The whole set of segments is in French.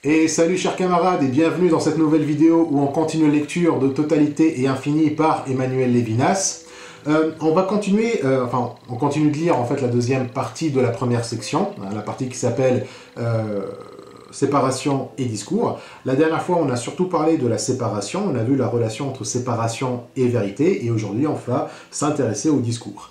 Et salut chers camarades et bienvenue dans cette nouvelle vidéo où on continue la lecture de Totalité et Infini par Emmanuel Levinas. On va continuer, on continue de lire en fait la deuxième partie de la première section, la partie qui s'appelle séparation et discours. La dernière fois, on a surtout parlé de la séparation, on a vu la relation entre séparation et vérité, et aujourd'hui, on va s'intéresser au discours.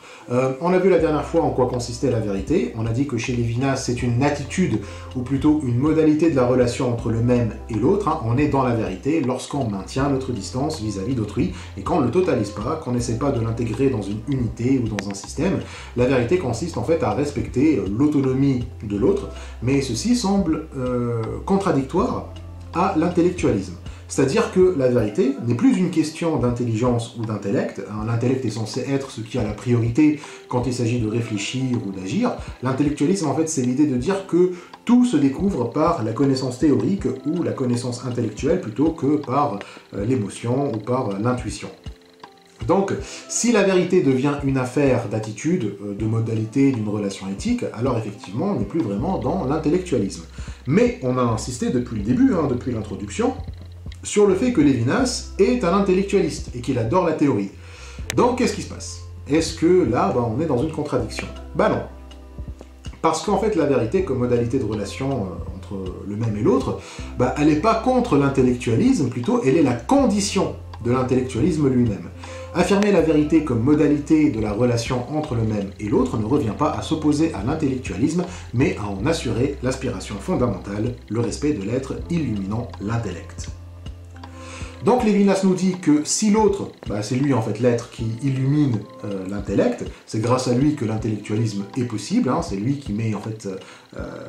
On a vu la dernière fois en quoi consistait la vérité. On a dit que chez Levinas, c'est une attitude, ou plutôt une modalité de la relation entre le même et l'autre. On est dans la vérité lorsqu'on maintient notre distance vis-à-vis d'autrui, et qu'on ne le totalise pas, qu'on n'essaie pas de l'intégrer dans une unité ou dans un système. La vérité consiste en fait à respecter l'autonomie de l'autre, mais ceci semble contradictoire à l'intellectualisme. C'est-à-dire que la vérité n'est plus une question d'intelligence ou d'intellect. L'intellect est censé être ce qui a la priorité quand il s'agit de réfléchir ou d'agir. L'intellectualisme, en fait, c'est l'idée de dire que tout se découvre par la connaissance théorique ou la connaissance intellectuelle plutôt que par l'émotion ou par l'intuition. Donc, si la vérité devient une affaire d'attitude, de modalité, d'une relation éthique, alors effectivement, on n'est plus vraiment dans l'intellectualisme. Mais on a insisté depuis le début, depuis l'introduction, sur le fait que Levinas est un intellectualiste et qu'il adore la théorie. Donc, qu'est-ce qui se passe? Est-ce que là, on est dans une contradiction? Non. Parce qu'en fait, la vérité comme modalité de relation entre le même et l'autre, elle n'est pas contre l'intellectualisme, plutôt, elle est la condition de l'intellectualisme lui-même. Affirmer la vérité comme modalité de la relation entre le même et l'autre ne revient pas à s'opposer à l'intellectualisme, mais à en assurer l'aspiration fondamentale, le respect de l'être illuminant l'intellect. Donc Levinas nous dit que si l'autre, c'est lui en fait l'être qui illumine l'intellect, c'est grâce à lui que l'intellectualisme est possible, c'est lui qui met en fait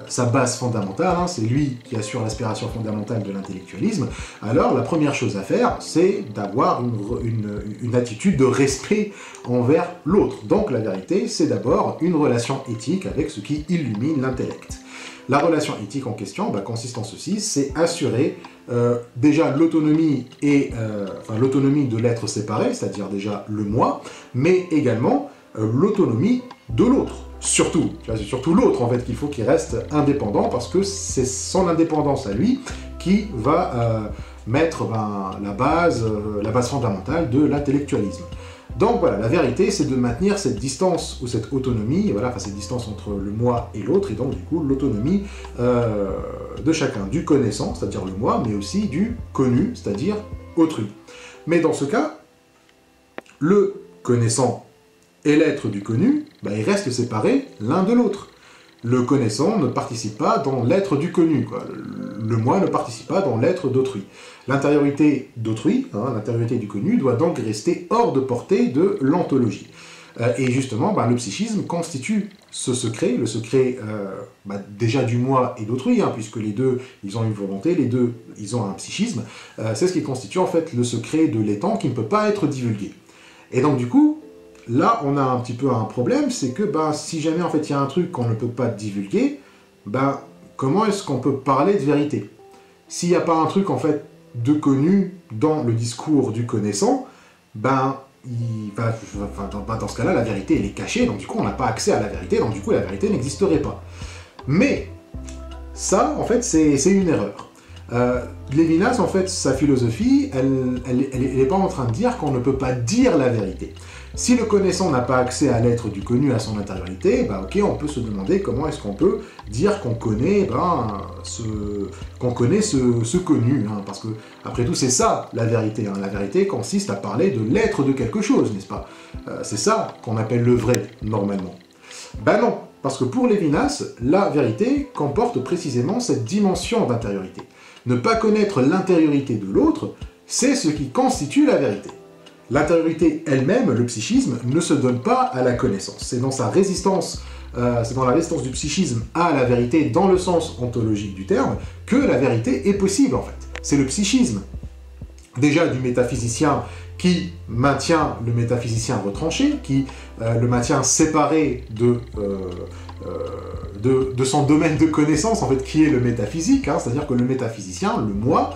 sa base fondamentale, c'est lui qui assure l'aspiration fondamentale de l'intellectualisme, alors la première chose à faire, c'est d'avoir une attitude de respect envers l'autre. Donc la vérité, c'est d'abord une relation éthique avec ce qui illumine l'intellect. La relation éthique en question consiste en ceci, c'est assurer déjà l'autonomie l'autonomie de l'être séparé, c'est-à-dire déjà le moi, mais également l'autonomie de l'autre. Surtout, c'est surtout l'autre en fait qu'il faut qu'il reste indépendant, parce que c'est son indépendance à lui qui va mettre la base fondamentale de l'intellectualisme. Donc voilà, la vérité, c'est de maintenir cette distance ou cette autonomie, cette distance entre le moi et l'autre, et donc du coup l'autonomie de chacun, du connaissant, c'est-à-dire le moi, mais aussi du connu, c'est-à-dire autrui. Mais dans ce cas, le connaissant et l'être du connu, ils restent séparés l'un de l'autre. Le connaissant ne participe pas dans l'être du connu, le moi ne participe pas dans l'être d'autrui. L'intériorité d'autrui, l'intériorité du connu, doit donc rester hors de portée de l'ontologie. Et justement, le psychisme constitue ce secret, le secret déjà du moi et d'autrui, puisque les deux, ils ont une volonté, les deux, ils ont un psychisme. C'est ce qui constitue en fait le secret de l'étant qui ne peut pas être divulgué. Et donc du coup, là, on a un petit peu un problème, c'est que si jamais en fait il y a un truc qu'on ne peut pas divulguer, comment est-ce qu'on peut parler de vérité? S'il n'y a pas un truc en fait de connu dans le discours du connaissant, dans ce cas-là, la vérité elle est cachée, donc du coup on n'a pas accès à la vérité, donc du coup la vérité n'existerait pas. Mais ça, en fait, c'est une erreur. Levinas, en fait, sa philosophie, elle n'est pas en train de dire qu'on ne peut pas dire la vérité. Si le connaissant n'a pas accès à l'être du connu, à son intériorité, ok, on peut se demander comment est-ce qu'on peut dire qu'on connaît, ce connu, parce que, après tout, c'est ça, la vérité. La vérité consiste à parler de l'être de quelque chose, n'est-ce pas? C'est ça qu'on appelle le vrai, normalement. Non, parce que pour Levinas, la vérité comporte précisément cette dimension d'intériorité. Ne pas connaître l'intériorité de l'autre, c'est ce qui constitue la vérité. L'intériorité elle-même, le psychisme, ne se donne pas à la connaissance. C'est dans sa résistance, c'est dans la résistance du psychisme à la vérité, dans le sens ontologique du terme, que la vérité est possible, en fait. C'est le psychisme, déjà du métaphysicien, qui maintient le métaphysicien retranché, qui le maintient séparé de son domaine de connaissance, en fait, qui est le métaphysique, c'est-à-dire que le métaphysicien, le moi,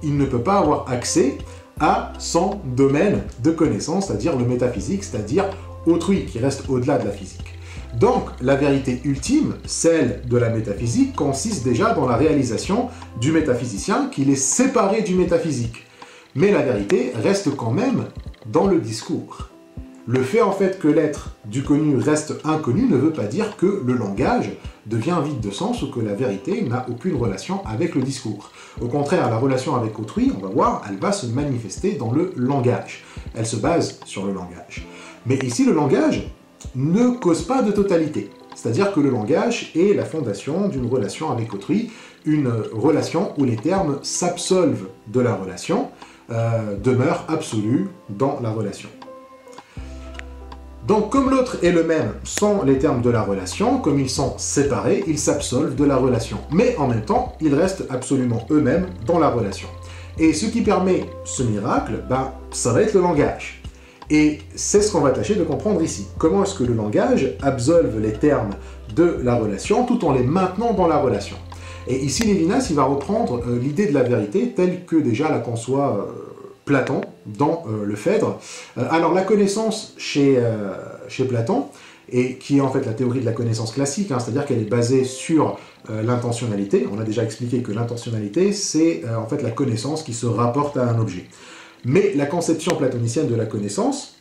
il ne peut pas avoir accès à son domaine de connaissance, c'est-à-dire le métaphysique, c'est-à-dire autrui, qui reste au-delà de la physique. Donc, la vérité ultime, celle de la métaphysique, consiste déjà dans la réalisation du métaphysicien qu'il est séparé du métaphysique. Mais la vérité reste quand même dans le discours. Le fait en fait que l'être du connu reste inconnu ne veut pas dire que le langage devient vide de sens ou que la vérité n'a aucune relation avec le discours. Au contraire, la relation avec autrui, on va voir, elle va se manifester dans le langage. Elle se base sur le langage. Mais ici, le langage ne cause pas de totalité. C'est-à-dire que le langage est la fondation d'une relation avec autrui, une relation où les termes s'absolvent de la relation, demeurent absolus dans la relation. Donc, comme l'autre et le même sont les termes de la relation, comme ils sont séparés, ils s'absolvent de la relation. Mais en même temps, ils restent absolument eux-mêmes dans la relation. Et ce qui permet ce miracle, ça va être le langage. Et c'est ce qu'on va tâcher de comprendre ici. Comment est-ce que le langage absolve les termes de la relation tout en les maintenant dans la relation. Et ici, Lévinas, il va reprendre l'idée de la vérité telle que déjà la conçoit Platon dans le Phèdre. Alors la connaissance chez Platon, et qui est en fait la théorie de la connaissance classique, c'est-à-dire qu'elle est basée sur l'intentionnalité. On a déjà expliqué que l'intentionnalité, c'est en fait la connaissance qui se rapporte à un objet. Mais la conception platonicienne de la connaissance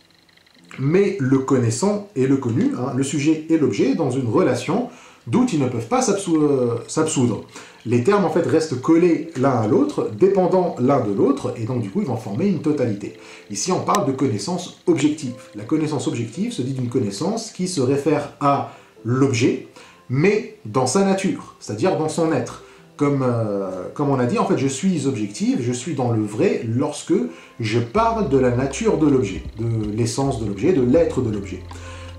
met le connaissant et le connu, le sujet et l'objet, dans une relation d'où ils ne peuvent pas s'absoudre. Les termes en fait restent collés l'un à l'autre, dépendants l'un de l'autre, et donc du coup ils vont former une totalité. Ici on parle de connaissance objective. La connaissance objective se dit d'une connaissance qui se réfère à l'objet, mais dans sa nature, c'est-à-dire dans son être. Comme on a dit, en fait, je suis objectif, je suis dans le vrai lorsque je parle de la nature de l'objet, de l'essence de l'objet, de l'être de l'objet.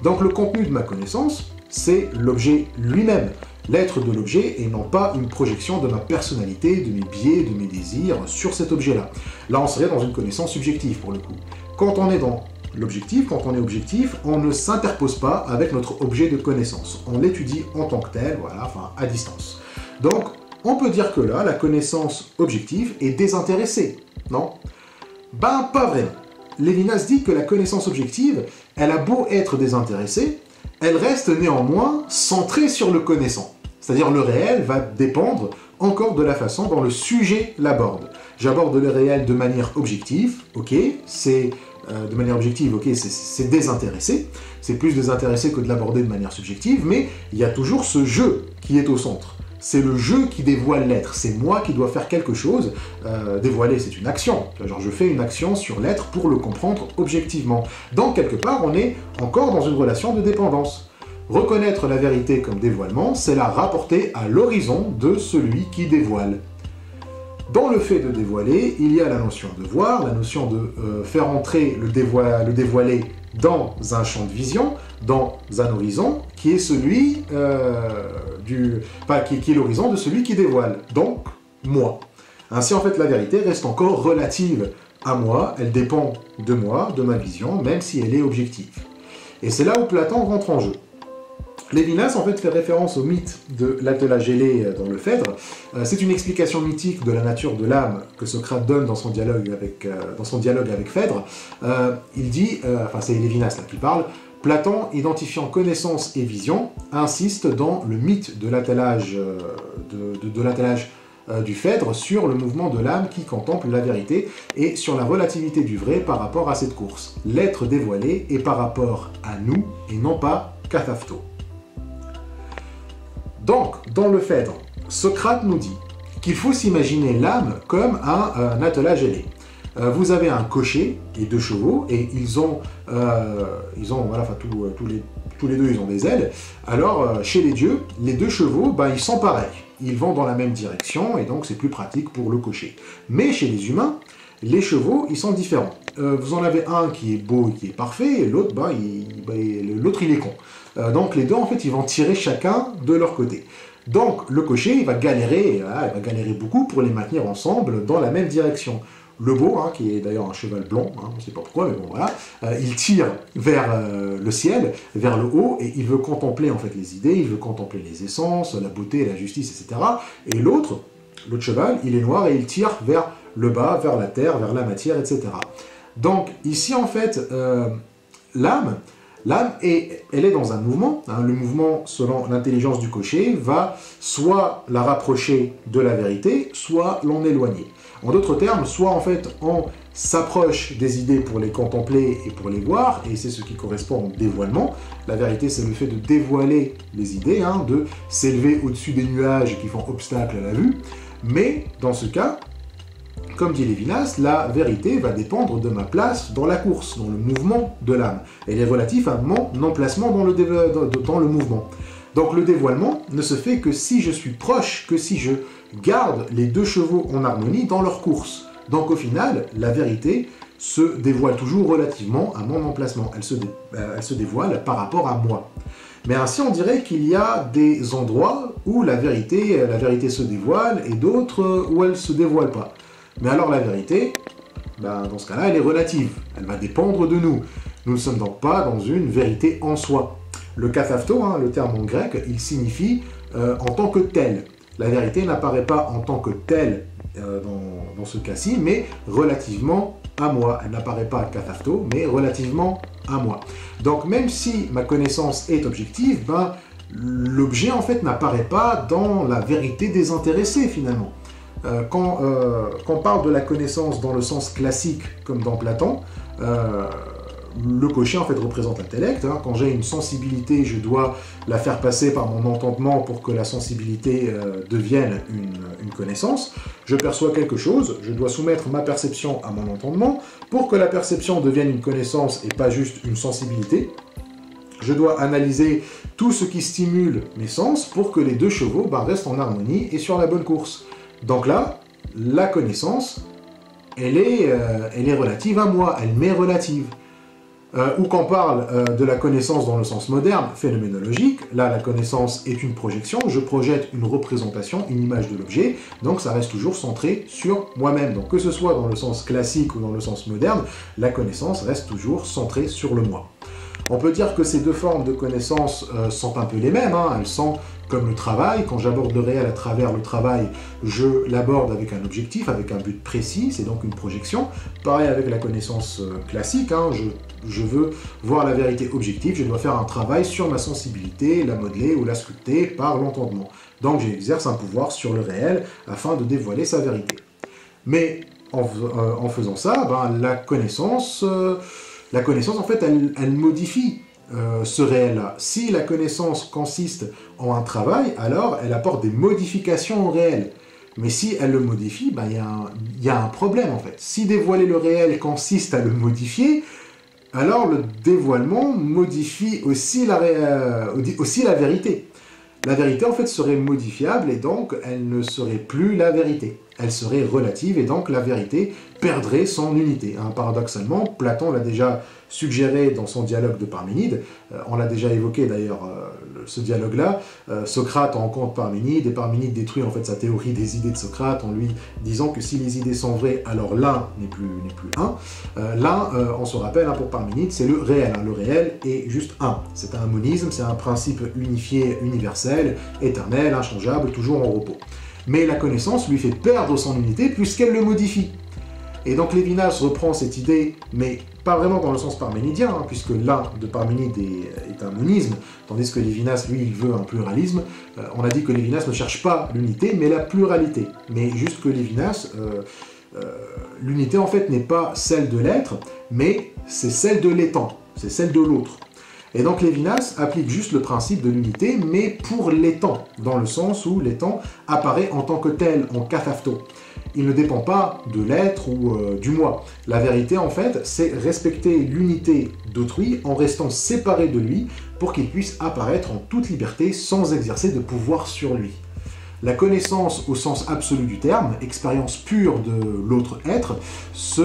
Donc le contenu de ma connaissance, c'est l'objet lui-même, l'être de l'objet, et non pas une projection de ma personnalité, de mes biais, de mes désirs sur cet objet-là. Là, on serait dans une connaissance subjective, pour le coup. Quand on est dans l'objectif, quand on est objectif, on ne s'interpose pas avec notre objet de connaissance. On l'étudie en tant que tel, voilà, enfin, à distance. Donc, on peut dire que là, la connaissance objective est désintéressée, non? Ben, pas vraiment. Lévinas dit que la connaissance objective, elle a beau être désintéressée, elle reste néanmoins centrée sur le connaissant. C'est-à-dire le réel va dépendre encore de la façon dont le sujet l'aborde. J'aborde le réel de manière objective, ok, c'est désintéressé, c'est plus désintéressé que de l'aborder de manière subjective, mais il y a toujours ce jeu qui est au centre. C'est le jeu qui dévoile l'être, c'est moi qui dois faire quelque chose. Dévoiler, c'est une action. Genre, je fais une action sur l'être pour le comprendre objectivement. Donc, quelque part, on est encore dans une relation de dépendance. Reconnaître la vérité comme dévoilement, c'est la rapporter à l'horizon de celui qui dévoile. Dans le fait de dévoiler, il y a la notion de voir, la notion de faire entrer le dévoilé dans un champ de vision, dans un horizon, qui est celui qui est l'horizon de celui qui dévoile, donc moi. Ainsi, en fait, la vérité reste encore relative à moi, elle dépend de moi, de ma vision, même si elle est objective. Et c'est là où Platon rentre en jeu. Lévinas, en fait, fait référence au mythe de l'attelage ailé dans le Phèdre. C'est une explication mythique de la nature de l'âme que Socrate donne dans son dialogue avec Phèdre. Il dit, c'est Lévinas là qui parle, Platon, identifiant connaissance et vision, insiste dans le mythe de l'attelage du Phèdre sur le mouvement de l'âme qui contemple la vérité et sur la relativité du vrai par rapport à cette course. L'être dévoilé est par rapport à nous et non pas kathafto. Donc, dans le Phèdre, Socrate nous dit qu'il faut s'imaginer l'âme comme un attelage ailé. Vous avez un cocher et 2 chevaux, et tous les deux, ils ont des ailes. Alors, chez les dieux, les 2 chevaux, ils sont pareils. Ils vont dans la même direction, et donc c'est plus pratique pour le cocher. Mais chez les humains, les chevaux, ils sont différents. Vous en avez un qui est beau et qui est parfait, et l'autre, l'autre, il est con. Donc les deux, en fait, ils vont tirer chacun de leur côté. Donc le cocher, il va galérer beaucoup pour les maintenir ensemble dans la même direction. Le beau, qui est d'ailleurs un cheval blond, on ne sait pas pourquoi, mais bon voilà, il tire vers le ciel, vers le haut, et il veut contempler en fait les idées, il veut contempler les essences, la beauté, la justice, etc. Et l'autre cheval, il est noir et il tire vers le bas, vers la terre, vers la matière, etc. Donc ici en fait, l'âme L'âme, elle est dans un mouvement. Hein. Le mouvement, selon l'intelligence du cocher, va soit la rapprocher de la vérité, soit l'en éloigner. En d'autres termes, soit en fait on s'approche des idées pour les contempler et pour les voir, et c'est ce qui correspond au dévoilement. La vérité, c'est le fait de dévoiler les idées, hein, de s'élever au-dessus des nuages qui font obstacle à la vue. Mais dans ce cas, comme dit Lévinas, la vérité va dépendre de ma place dans la course, dans le mouvement de l'âme. Elle est relative à mon emplacement dans le mouvement. Donc le dévoilement ne se fait que si je suis proche, que si je garde les deux chevaux en harmonie dans leur course. Donc au final, la vérité se dévoile toujours relativement à mon emplacement. Elle se dévoile par rapport à moi. Mais ainsi, on dirait qu'il y a des endroits où la vérité se dévoile et d'autres où elle ne se dévoile pas. Mais alors la vérité, dans ce cas-là, elle est relative. Elle va dépendre de nous. Nous ne sommes donc pas dans une vérité en soi. Le kathafto, hein, le terme en grec, il signifie en tant que tel. La vérité n'apparaît pas en tant que telle dans ce cas-ci, mais relativement à moi. Elle n'apparaît pas kathafto, mais relativement à moi. Donc même si ma connaissance est objective, l'objet en fait n'apparaît pas dans la vérité désintéressée finalement. Quand on parle de la connaissance dans le sens classique, comme dans Platon, le cocher en fait représente l'intellect. Hein. Quand j'ai une sensibilité, je dois la faire passer par mon entendement pour que la sensibilité devienne une connaissance. Je perçois quelque chose, je dois soumettre ma perception à mon entendement pour que la perception devienne une connaissance et pas juste une sensibilité. Je dois analyser tout ce qui stimule mes sens pour que les deux chevaux restent en harmonie et sur la bonne course. Donc là, la connaissance, elle est relative à moi, elle m'est relative. Ou qu'on parle de la connaissance dans le sens moderne, phénoménologique, là la connaissance est une projection, je projette une représentation, une image de l'objet, donc ça reste toujours centré sur moi-même. Donc que ce soit dans le sens classique ou dans le sens moderne, la connaissance reste toujours centrée sur le moi. On peut dire que ces deux formes de connaissance sont un peu les mêmes, hein. Elles sont comme le travail. Quand j'aborde le réel à travers le travail, je l'aborde avec un objectif, avec un but précis, c'est donc une projection. Pareil avec la connaissance classique, hein. Je veux voir la vérité objective, je dois faire un travail sur ma sensibilité, la modeler ou la sculpter par l'entendement. Donc j'exerce un pouvoir sur le réel afin de dévoiler sa vérité. Mais en faisant ça, la connaissance en fait, elle modifie ce réel-là. Si la connaissance consiste en un travail, alors elle apporte des modifications au réel. Mais si elle le modifie, il y a un problème en fait. Si dévoiler le réel consiste à le modifier, alors le dévoilement modifie aussi la vérité. La vérité en fait serait modifiable et donc elle ne serait plus la vérité. Elle serait relative et donc la vérité perdrait son unité. Hein, paradoxalement, Platon l'a déjà suggéré dans son dialogue de Parménide. On l'a déjà évoqué d'ailleurs, ce dialogue-là. Socrate rencontre Parménide et Parménide détruit en fait sa théorie des idées de Socrate en lui disant que si les idées sont vraies, alors l'un n'est plus un. L'un, on se rappelle, hein, pour Parménide, c'est le réel. Hein. Le réel est juste un. C'est un monisme, c'est un principe unifié, universel, éternel, inchangeable, toujours en repos. Mais la connaissance lui fait perdre son unité puisqu'elle le modifie. Et donc Lévinas reprend cette idée, mais pas vraiment dans le sens parménidien, hein, puisque l'un de Parménide est un monisme, tandis que Lévinas, lui, il veut un pluralisme. On a dit que Lévinas ne cherche pas l'unité, mais la pluralité. Mais juste que Lévinas, l'unité en fait n'est pas celle de l'être, mais c'est celle de l'étant, c'est celle de l'autre. Et donc Lévinas applique juste le principe de l'unité, mais pour l'étant, dans le sens où l'étant apparaît en tant que tel, en kathafto. Il ne dépend pas de l'être ou du moi. La vérité, en fait, c'est respecter l'unité d'autrui en restant séparé de lui pour qu'il puisse apparaître en toute liberté sans exercer de pouvoir sur lui. La connaissance au sens absolu du terme, expérience pure de l'autre être, se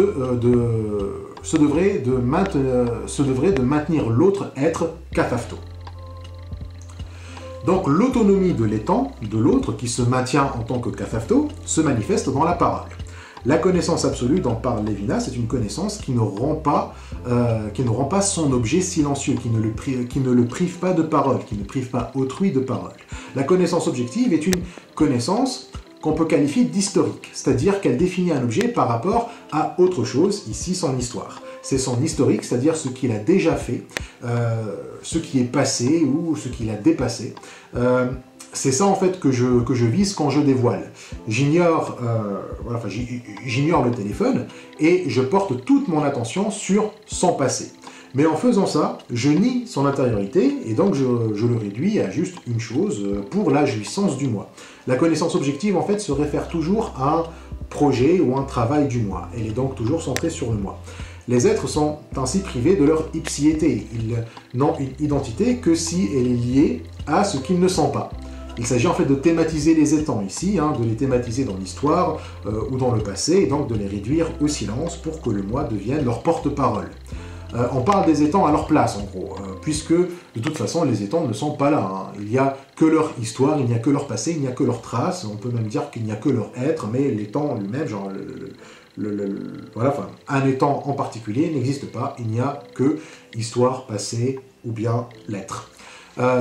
devrait de maintenir l'autre être kathafto. Donc l'autonomie de l'étant, de l'autre, qui se maintient en tant que kathafto, se manifeste dans la parole. La connaissance absolue dont parle Lévinas, c'est une connaissance qui ne rend pas son objet silencieux, qui ne le prive pas de parole, qui ne prive pas autrui de parole. La connaissance objective est une connaissance qu'on peut qualifier d'historique, c'est-à-dire qu'elle définit un objet par rapport à autre chose, ici son histoire. c'est son historique, c'est-à-dire ce qu'il a déjà fait, ce qui est passé ou ce qu'il a dépassé. C'est ça en fait que je vise quand je dévoile. J'ignore le téléphone et je porte toute mon attention sur son passé. Mais en faisant ça, je nie son intériorité et donc je le réduis à juste une chose pour la jouissance du moi. La connaissance objective en fait se réfère toujours à un projet ou un travail du moi. Elle est donc toujours centrée sur le moi. Les êtres sont ainsi privés de leur ipsiété. Ils n'ont une identité que si elle est liée à ce qu'ils ne sont pas. Il s'agit en fait de thématiser les étangs ici, de les thématiser dans l'histoire ou dans le passé, et donc de les réduire au silence pour que le moi devienne leur porte-parole. On parle des étangs à leur place en gros, puisque de toute façon les étangs ne sont pas là. Il n'y a que leur histoire, il n'y a que leur passé, il n'y a que leurs traces, on peut même dire qu'il n'y a que leur être, mais l'étang lui-même, genre un étang en particulier n'existe pas, il n'y a que histoire, passé ou bien l'être.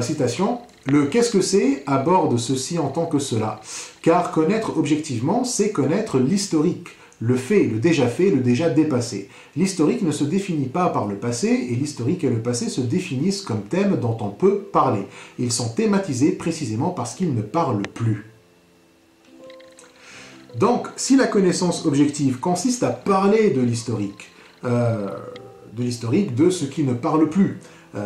Citation. Le qu'est-ce que c'est aborde ceci en tant que cela, car connaître objectivement, c'est connaître l'historique, le fait, le déjà dépassé. L'historique ne se définit pas par le passé, et l'historique et le passé se définissent comme thèmes dont on peut parler. Ils sont thématisés précisément parce qu'ils ne parlent plus. Donc, si la connaissance objective consiste à parler de l'historique, de ce qui ne parle plus,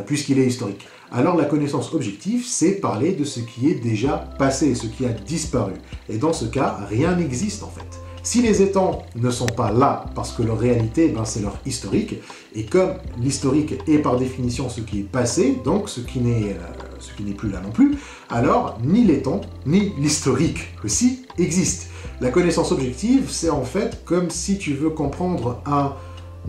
puisqu'il est historique, alors la connaissance objective, c'est parler de ce qui est déjà passé, ce qui a disparu. Et dans ce cas, rien n'existe en fait. Si les étangs ne sont pas là, parce que leur réalité, c'est leur historique, et comme l'historique est par définition ce qui est passé, donc ce qui n'est plus là non plus, alors ni l'étang, ni l'historique aussi existent. La connaissance objective, c'est en fait comme si tu veux comprendre un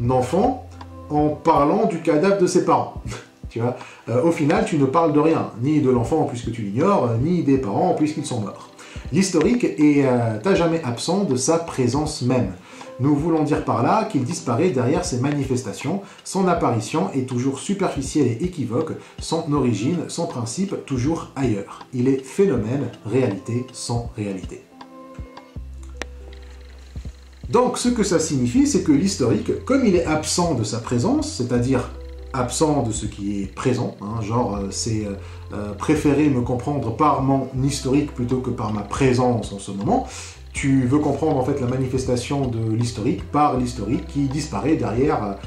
enfant en parlant du cadavre de ses parents. Tu vois, au final, tu ne parles de rien, ni de l'enfant puisque tu l'ignores, ni des parents puisqu'ils sont morts. L'historique est à jamais absent de sa présence même. Nous voulons dire par là qu'il disparaît derrière ses manifestations, son apparition est toujours superficielle et équivoque, son origine, son principe toujours ailleurs. Il est phénomène, réalité sans réalité. Donc ce que ça signifie, c'est que l'historique, comme il est absent de sa présence, c'est-à-dire absent de ce qui est présent, c'est préférer me comprendre par mon historique plutôt que par ma présence en ce moment. Tu veux comprendre en fait la manifestation de l'historique par l'historique qui disparaît derrière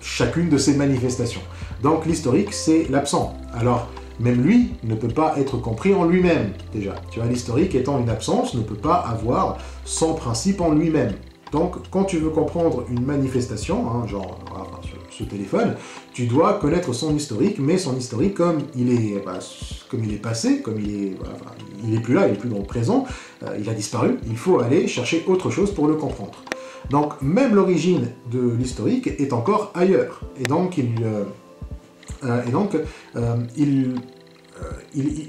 chacune de ces manifestations. Donc l'historique, c'est l'absent. Alors, même lui ne peut pas être compris en lui-même, déjà. Tu vois, l'historique étant une absence, ne peut pas avoir son principe en lui-même. Donc, quand tu veux comprendre une manifestation, ce téléphone, tu dois connaître son historique, mais son historique, comme il est passé, il est plus là, il est plus dans le présent, il a disparu, il faut aller chercher autre chose pour le comprendre. Donc, même l'origine de l'historique est encore ailleurs. Et donc, il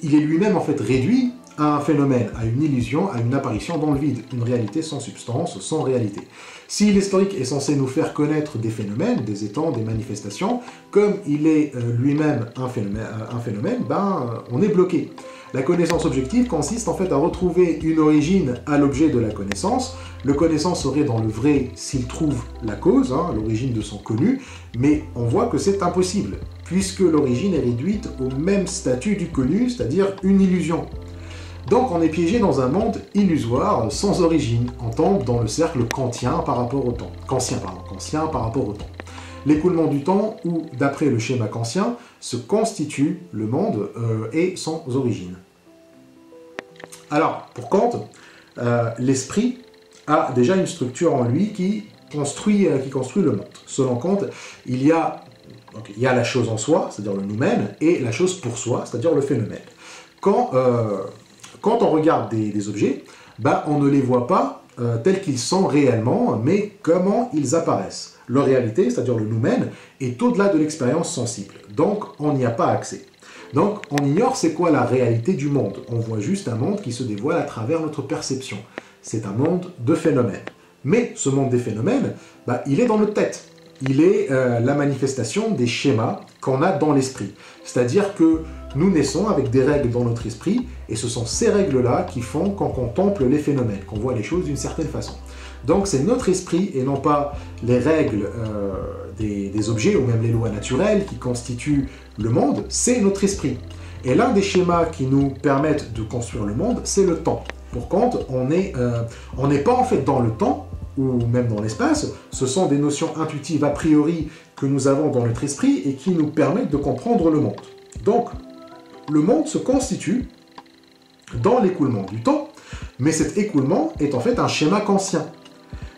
est lui-même en fait réduit à un phénomène, à une illusion, à une apparition dans le vide, une réalité sans substance, sans réalité. Si l'historique est censé nous faire connaître des phénomènes, des étangs, des manifestations, comme il est lui-même un phénomène, on est bloqué. La connaissance objective consiste en fait à retrouver une origine à l'objet de la connaissance. Le connaissant serait dans le vrai s'il trouve la cause, l'origine de son connu, mais on voit que c'est impossible, puisque l'origine est réduite au même statut du connu, c'est-à-dire une illusion. Donc on est piégé dans un monde illusoire, sans origine. On tombe dans le cercle kantien par rapport au temps. Kantien par rapport au temps. L'écoulement du temps, où, d'après le schéma kantien, se constitue le monde est sans origine. Alors, pour Kant, l'esprit a déjà une structure en lui qui construit le monde. Selon Kant, il y a la chose en soi, c'est-à-dire le noumen, et la chose pour soi, c'est-à-dire le phénomène. Quand on regarde des objets, on ne les voit pas tels qu'ils sont réellement, mais comment ils apparaissent. Leur réalité, c'est-à-dire le noumen, est au-delà de l'expérience sensible. Donc, on n'y a pas accès. Donc, on ignore c'est quoi la réalité du monde. On voit juste un monde qui se dévoile à travers notre perception. C'est un monde de phénomènes. Mais ce monde des phénomènes, il est dans notre tête. il est la manifestation des schémas qu'on a dans l'esprit. C'est-à-dire que nous naissons avec des règles dans notre esprit, et ce sont ces règles-là qui font qu'on contemple les phénomènes, qu'on voit les choses d'une certaine façon. Donc c'est notre esprit, et non pas les règles des objets, ou même les lois naturelles qui constituent le monde, c'est notre esprit. Et l'un des schémas qui nous permettent de construire le monde, c'est le temps. Pour contre, on n'est pas en fait dans le temps, ou même dans l'espace, ce sont des notions intuitives a priori que nous avons dans notre esprit et qui nous permettent de comprendre le monde. Donc, le monde se constitue dans l'écoulement du temps, mais cet écoulement est en fait un schéma kantien.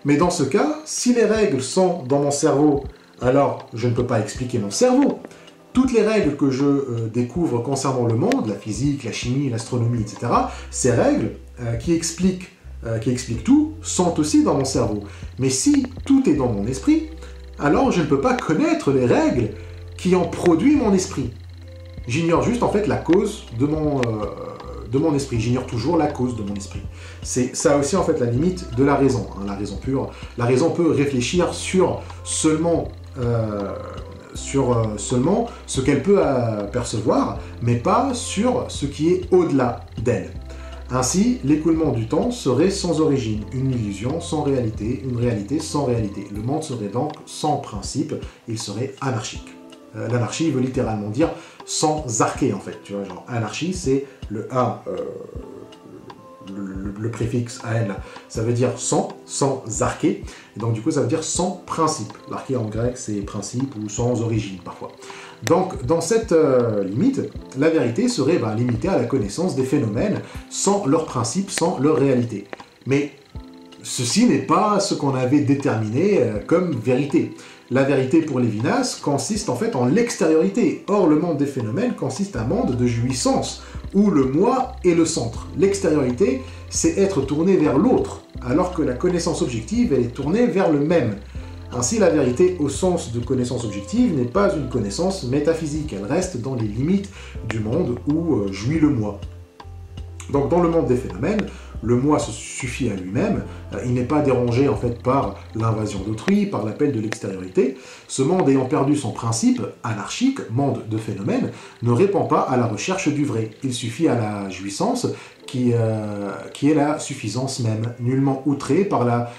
Mais dans ce cas, si les règles sont dans mon cerveau, alors je ne peux pas expliquer mon cerveau. Toutes les règles que je découvre concernant le monde, la physique, la chimie, l'astronomie, etc., ces règles qui expliquent tout, sont aussi dans mon cerveau. Mais si tout est dans mon esprit, alors je ne peux pas connaître les règles qui ont produit mon esprit. J'ignore juste en fait la cause de mon esprit. J'ignore toujours la cause de mon esprit. C'est ça aussi en fait la limite de la raison, hein, la raison pure. La raison peut réfléchir sur seulement ce qu'elle peut percevoir, mais pas sur ce qui est au-delà d'elle. Ainsi, l'écoulement du temps serait sans origine, une illusion sans réalité, une réalité sans réalité. Le monde serait donc sans principe, il serait anarchique. L'anarchie veut littéralement dire sans arché en fait. Tu vois, genre anarchie, c'est le A, le préfixe AN, ça veut dire sans arché, et donc du coup ça veut dire sans principe. L'arché en grec c'est principe ou sans origine parfois. Donc dans cette limite, la vérité serait limitée à la connaissance des phénomènes sans leur principe, sans leur réalité. Mais ceci n'est pas ce qu'on avait déterminé comme vérité. La vérité pour Lévinas consiste en fait en l'extériorité. Or, le monde des phénomènes consiste à un monde de jouissance, où le moi est le centre. L'extériorité, c'est être tourné vers l'autre, alors que la connaissance objective, elle est tournée vers le même. Ainsi, la vérité, au sens de connaissance objective, n'est pas une connaissance métaphysique. Elle reste dans les limites du monde où jouit le moi. Donc, dans le monde des phénomènes, le moi se suffit à lui-même, il n'est pas dérangé en fait par l'invasion d'autrui, par l'appel de l'extériorité. Ce monde ayant perdu son principe anarchique, monde de phénomènes, ne répond pas à la recherche du vrai. Il suffit à la jouissance qui est la suffisance même, nullement outrée par la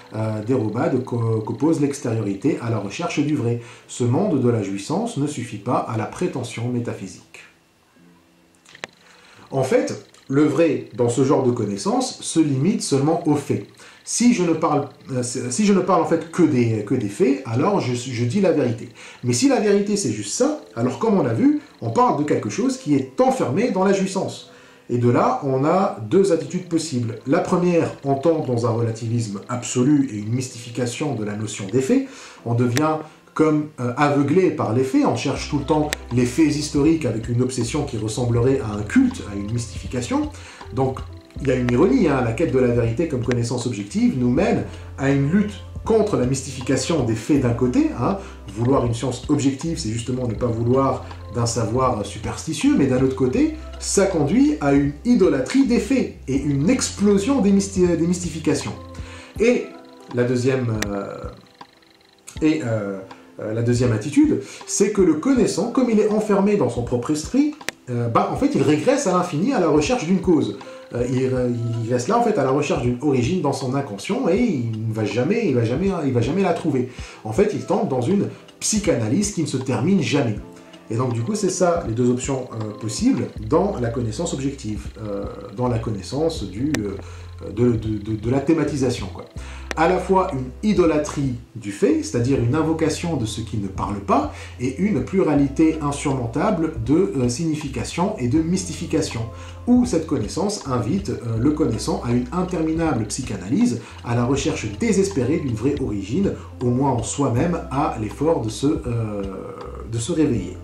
dérobade qu'oppose l'extériorité à la recherche du vrai. Ce monde de la jouissance ne suffit pas à la prétention métaphysique. En fait, le vrai, dans ce genre de connaissances, se limite seulement aux faits. Si je ne parle en fait que des faits, alors je dis la vérité. Mais si la vérité c'est juste ça, alors comme on l'a vu, on parle de quelque chose qui est enfermé dans la jouissance. Et de là, on a deux attitudes possibles. La première, on tombe dans un relativisme absolu et une mystification de la notion des faits. On devient comme aveuglé par les faits, on cherche tout le temps les faits historiques avec une obsession qui ressemblerait à un culte, à une mystification. Donc, il y a une ironie, hein, la quête de la vérité comme connaissance objective nous mène à une lutte contre la mystification des faits d'un côté. Hein. Vouloir une science objective, c'est justement ne pas vouloir d'un savoir superstitieux, mais d'un autre côté, ça conduit à une idolâtrie des faits et une explosion des mystifications. Et la deuxième attitude, c'est que le connaissant, comme il est enfermé dans son propre esprit, en fait, il régresse à l'infini à la recherche d'une cause. Il reste là, en fait, à la recherche d'une origine dans son inconscient et il va jamais la trouver. En fait, il tombe dans une psychanalyse qui ne se termine jamais. Et donc, du coup, c'est ça, les deux options possibles dans la connaissance objective, dans la connaissance de la thématisation, quoi. À la fois une idolâtrie du fait, c'est-à-dire une invocation de ce qui ne parle pas, et une pluralité insurmontable de signification et de mystification, où cette connaissance invite le connaissant à une interminable psychanalyse, à la recherche désespérée d'une vraie origine, au moins en soi-même, à l'effort de se réveiller.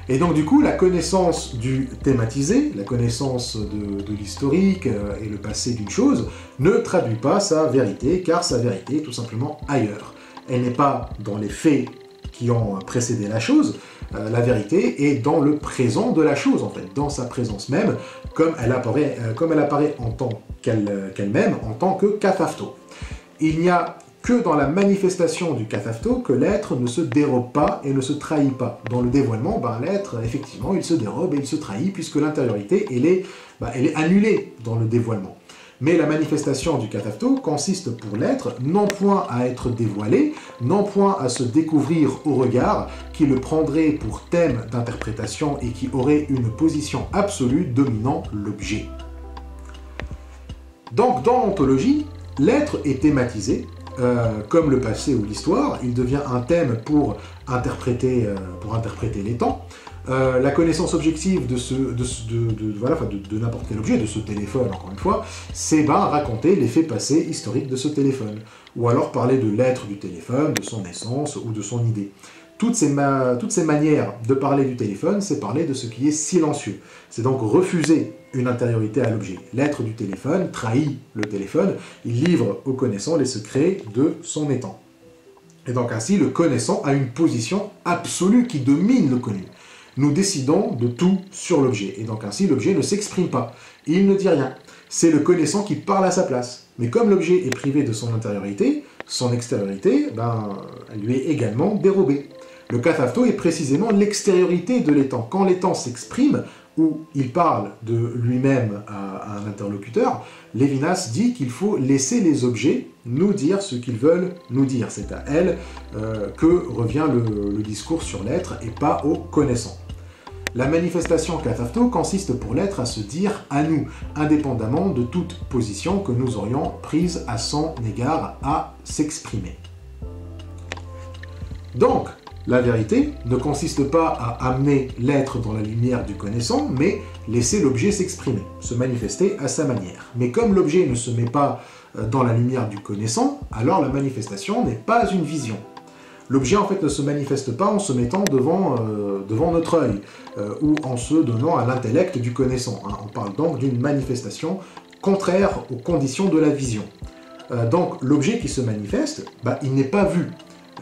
Et donc du coup, la connaissance du thématisé, la connaissance de l'historique et le passé d'une chose, ne traduit pas sa vérité, car sa vérité est tout simplement ailleurs. Elle n'est pas dans les faits qui ont précédé la chose, la vérité est dans le présent de la chose, en fait, dans sa présence même, comme elle apparaît en tant qu'elle-même, en tant que kathafto. Il n'y a que dans la manifestation du kathafto que l'être ne se dérobe pas et ne se trahit pas. Dans le dévoilement, l'être, effectivement, il se dérobe et il se trahit puisque l'intériorité, elle est annulée dans le dévoilement. Mais la manifestation du kathafto consiste pour l'être non point à être dévoilé, non point à se découvrir au regard qui le prendrait pour thème d'interprétation et qui aurait une position absolue dominant l'objet. Donc dans l'ontologie, l'être est thématisé, comme le passé ou l'histoire, il devient un thème pour interpréter les temps. La connaissance objective de n'importe quel objet, de ce téléphone encore une fois, c'est raconter les faits passés historiques de ce téléphone, ou alors parler de l'être du téléphone, de son essence ou de son idée. Toutes ces manières de parler du téléphone, c'est parler de ce qui est silencieux. C'est donc refuser une intériorité à l'objet. L'être du téléphone trahit le téléphone, il livre au connaissant les secrets de son étant. Et donc ainsi, le connaissant a une position absolue qui domine le connu. Nous décidons de tout sur l'objet, et donc ainsi l'objet ne s'exprime pas, il ne dit rien. C'est le connaissant qui parle à sa place. Mais comme l'objet est privé de son intériorité, son extériorité, elle lui est également dérobée. Le kathafto est précisément l'extériorité de l'étant. Quand l'étant s'exprime, ou il parle de lui-même à un interlocuteur, Lévinas dit qu'il faut laisser les objets nous dire ce qu'ils veulent nous dire. C'est à elles que revient le discours sur l'être et pas au connaissant. La manifestation kathafto consiste pour l'être à se dire à nous, indépendamment de toute position que nous aurions prise à son égard à s'exprimer. Donc, la vérité ne consiste pas à amener l'être dans la lumière du connaissant, mais laisser l'objet s'exprimer, se manifester à sa manière. Mais comme l'objet ne se met pas dans la lumière du connaissant, alors la manifestation n'est pas une vision. L'objet en fait ne se manifeste pas en se mettant devant notre œil, ou en se donnant à l'intellect du connaissant. On parle donc d'une manifestation contraire aux conditions de la vision. Donc l'objet qui se manifeste, il n'est pas vu.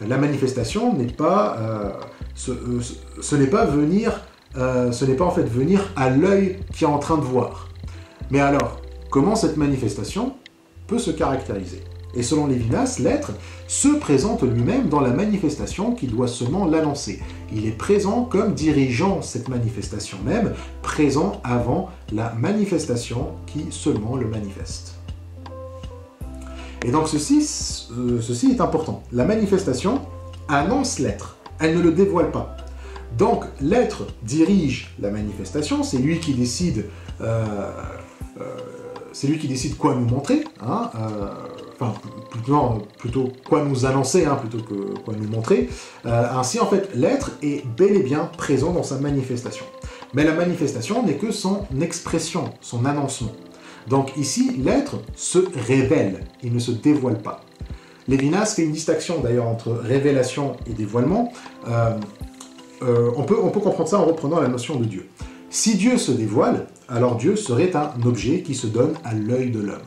La manifestation n'est pas, ce n'est pas en fait venir à l'œil qui est en train de voir. Mais alors, comment cette manifestation peut se caractériser? Et selon Lévinas, l'être se présente lui-même dans la manifestation qui doit seulement l'annoncer. Il est présent comme dirigeant cette manifestation même, présent avant la manifestation qui seulement le manifeste. Et donc ceci est important. La manifestation annonce l'être, elle ne le dévoile pas. Donc l'être dirige la manifestation, c'est lui qui décide quoi nous montrer, plutôt quoi nous annoncer, plutôt que quoi nous montrer. Ainsi, en fait, l'être est bel et bien présent dans sa manifestation. Mais la manifestation n'est que son expression, son annoncement. Donc ici, l'être se révèle, il ne se dévoile pas. Lévinas fait une distinction d'ailleurs entre révélation et dévoilement. On peut comprendre ça en reprenant la notion de Dieu. Si Dieu se dévoile, alors Dieu serait un objet qui se donne à l'œil de l'homme.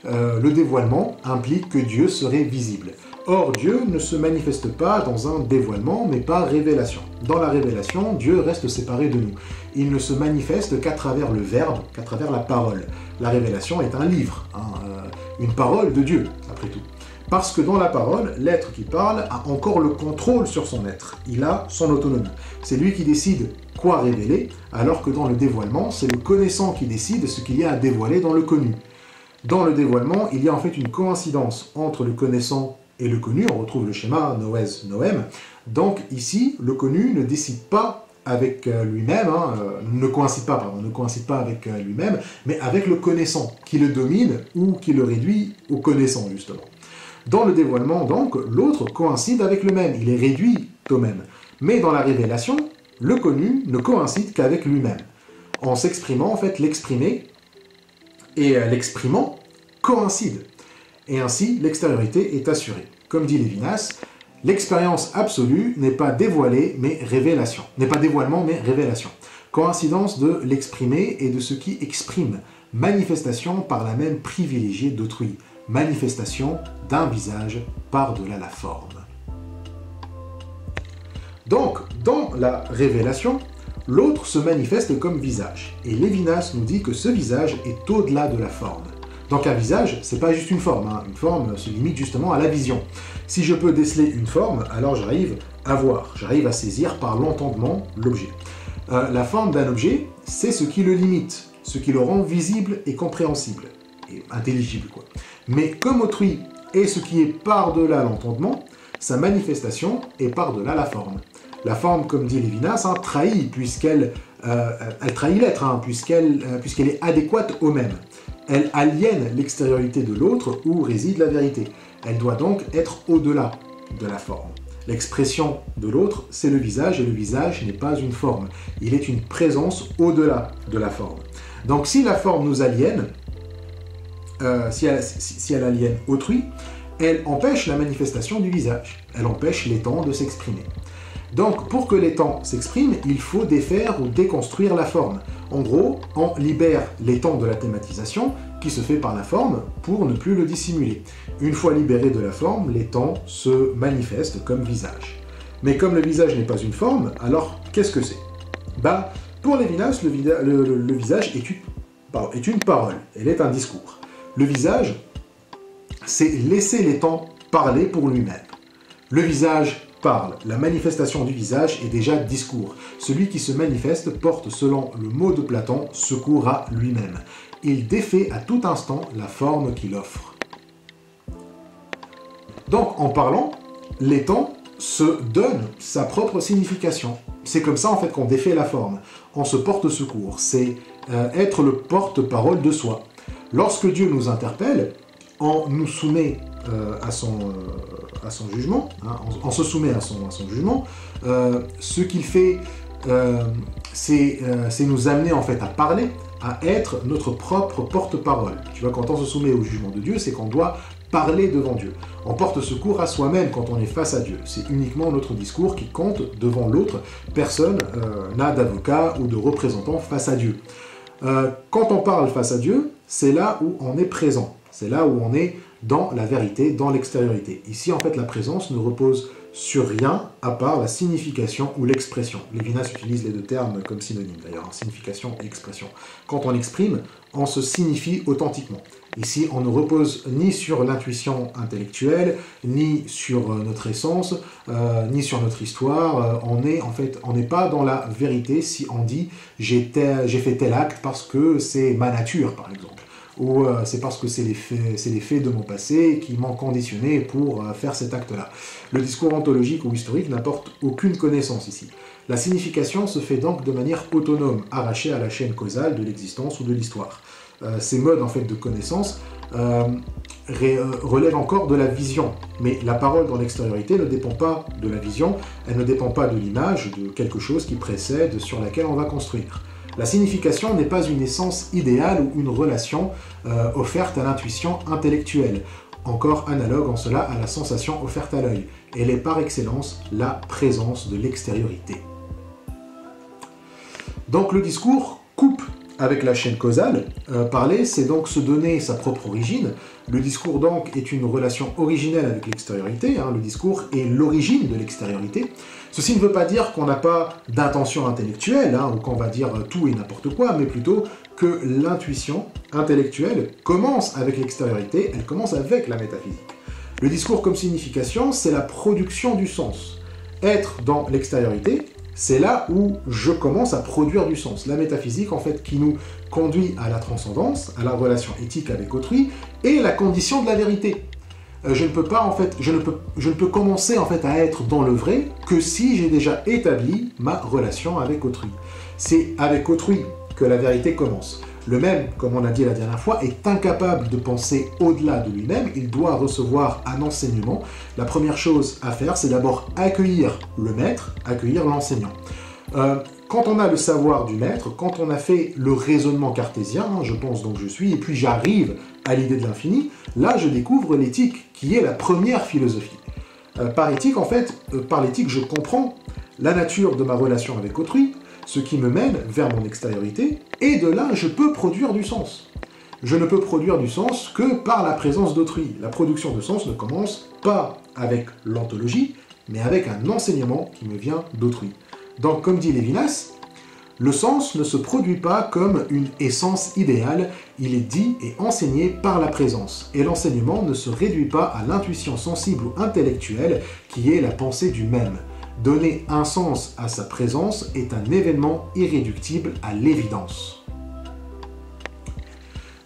Le dévoilement implique que Dieu serait visible. Or, Dieu ne se manifeste pas dans un dévoilement, mais par révélation. Dans la révélation, Dieu reste séparé de nous. Il ne se manifeste qu'à travers le verbe, qu'à travers la parole. La révélation est un livre, une parole de Dieu, après tout. Parce que dans la parole, l'être qui parle a encore le contrôle sur son être. Il a son autonomie. C'est lui qui décide quoi révéler, alors que dans le dévoilement, c'est le connaissant qui décide ce qu'il y a à dévoiler dans le connu. Dans le dévoilement, il y a en fait une coïncidence entre le connaissant et le connu. On retrouve le schéma Noès-Noëm. Donc ici, le connu ne décide pas avec lui-même, ne coïncide pas avec lui-même, mais avec le connaissant, qui le domine ou qui le réduit au connaissant, justement. Dans le dévoilement, donc, l'autre coïncide avec le même, il est réduit au même. Mais dans la révélation, le connu ne coïncide qu'avec lui-même. En s'exprimant, en fait, l'exprimé et l'exprimant coïncident. Et ainsi, l'extériorité est assurée. Comme dit Lévinas, l'expérience absolue n'est pas dévoilée, mais révélation. N'est pas dévoilement, mais révélation. Coïncidence de l'exprimé et de ce qui exprime. Manifestation par la même privilégiée d'autrui. Manifestation d'un visage par-delà la forme. Donc, dans la révélation, l'autre se manifeste comme visage. Et Lévinas nous dit que ce visage est au-delà de la forme. Donc un visage, c'est pas juste une forme, hein. Une forme se limite justement à la vision. Si je peux déceler une forme, alors j'arrive à voir, j'arrive à saisir par l'entendement l'objet. La forme d'un objet, c'est ce qui le limite, ce qui le rend visible et compréhensible, et intelligible quoi. Mais comme autrui est ce qui est par-delà l'entendement, sa manifestation est par-delà la forme. La forme, comme dit Lévinas, hein, trahit, puisqu'elle elle trahit l'être, hein, puisqu'elle est adéquate au même. Elle aliène l'extériorité de l'autre où réside la vérité. Elle doit donc être au-delà de la forme. L'expression de l'autre, c'est le visage, et le visage n'est pas une forme. Il est une présence au-delà de la forme. Donc si la forme nous aliène, si elle aliène autrui, elle empêche la manifestation du visage. Elle empêche l'étang de s'exprimer. Donc, pour que l'étang s'exprime, il faut défaire ou déconstruire la forme. En gros, on libère l'étang de la thématisation, qui se fait par la forme, pour ne plus le dissimuler. Une fois libéré de la forme, l'étang se manifeste comme visage. Mais comme le visage n'est pas une forme, alors qu'est-ce que c'est? Pour Lévinas, le visage est une parole, elle est un discours. Le visage, c'est laisser l'étang parler pour lui-même. Le visage parle. La manifestation du visage est déjà discours. Celui qui se manifeste porte, selon le mot de Platon, secours à lui-même. Il défait à tout instant la forme qu'il offre. Donc, en parlant, l'étang se donne sa propre signification. C'est comme ça, en fait, qu'on défait la forme. On se porte secours. C'est être le porte-parole de soi. Lorsque Dieu nous interpelle, on nous soumet à son jugement, hein, on se soumet à son jugement. Ce qu'il fait, c'est nous amener en fait à parler, à être notre propre porte-parole. Tu vois, quand on se soumet au jugement de Dieu, c'est qu'on doit parler devant Dieu. On porte secours à soi-même quand on est face à Dieu. C'est uniquement notre discours qui compte devant l'autre. Personne n'a d'avocat ou de représentant face à Dieu. Quand on parle face à Dieu, c'est là où on est présent. C'est là où on est dans la vérité, dans l'extériorité. Ici, en fait, la présence ne repose sur rien à part la signification ou l'expression. Lévinas utilise les deux termes comme synonymes, d'ailleurs, signification et expression. Quand on exprime, on se signifie authentiquement. Ici, on ne repose ni sur l'intuition intellectuelle, ni sur notre essence, ni sur notre histoire. On n'est pas dans la vérité si on dit « j'ai fait tel acte parce que c'est ma nature », par exemple. Ou c'est parce que c'est les faits de mon passé qui m'ont conditionné pour faire cet acte-là. Le discours ontologique ou historique n'apporte aucune connaissance ici. La signification se fait donc de manière autonome, arrachée à la chaîne causale de l'existence ou de l'histoire. Ces modes en fait de connaissance relèvent encore de la vision, mais la parole dans l'extériorité ne dépend pas de la vision, elle ne dépend pas de l'image, de quelque chose qui précède, sur laquelle on va construire. La signification n'est pas une essence idéale ou une relation offerte à l'intuition intellectuelle, encore analogue en cela à la sensation offerte à l'œil. Elle est par excellence la présence de l'extériorité. Donc le discours coupe avec la chaîne causale. Parler, c'est donc se donner sa propre origine. Le discours donc est une relation originelle avec l'extériorité. Hein. Le discours est l'origine de l'extériorité. Ceci ne veut pas dire qu'on n'a pas d'intention intellectuelle, hein, ou qu'on va dire tout et n'importe quoi, mais plutôt que l'intuition intellectuelle commence avec l'extériorité, elle commence avec la métaphysique. Le discours comme signification, c'est la production du sens. Être dans l'extériorité, c'est là où je commence à produire du sens. La métaphysique, en fait, qui nous conduit à la transcendance, à la relation éthique avec autrui, et la condition de la vérité. Je ne peux commencer en fait à être dans le vrai que si j'ai déjà établi ma relation avec autrui. C'est avec autrui que la vérité commence. Le même, comme on a dit la dernière fois, est incapable de penser au-delà de lui-même. Il doit recevoir un enseignement. La première chose à faire, c'est d'abord accueillir le maître, accueillir l'enseignant. Quand on a le savoir du maître, quand on a fait le raisonnement cartésien, hein, je pense donc je suis, et puis j'arrive à l'idée de l'infini, là je découvre l'éthique, qui est la première philosophie. Par éthique, en fait, par l'éthique, je comprends la nature de ma relation avec autrui, ce qui me mène vers mon extériorité, et de là, je peux produire du sens. Je ne peux produire du sens que par la présence d'autrui. La production de sens ne commence pas avec l'ontologie, mais avec un enseignement qui me vient d'autrui. Donc, comme dit Lévinas, Le sens ne se produit pas comme une essence idéale, il est dit et enseigné par la présence. Et l'enseignement ne se réduit pas à l'intuition sensible ou intellectuelle qui est la pensée du même. Donner un sens à sa présence est un événement irréductible à l'évidence.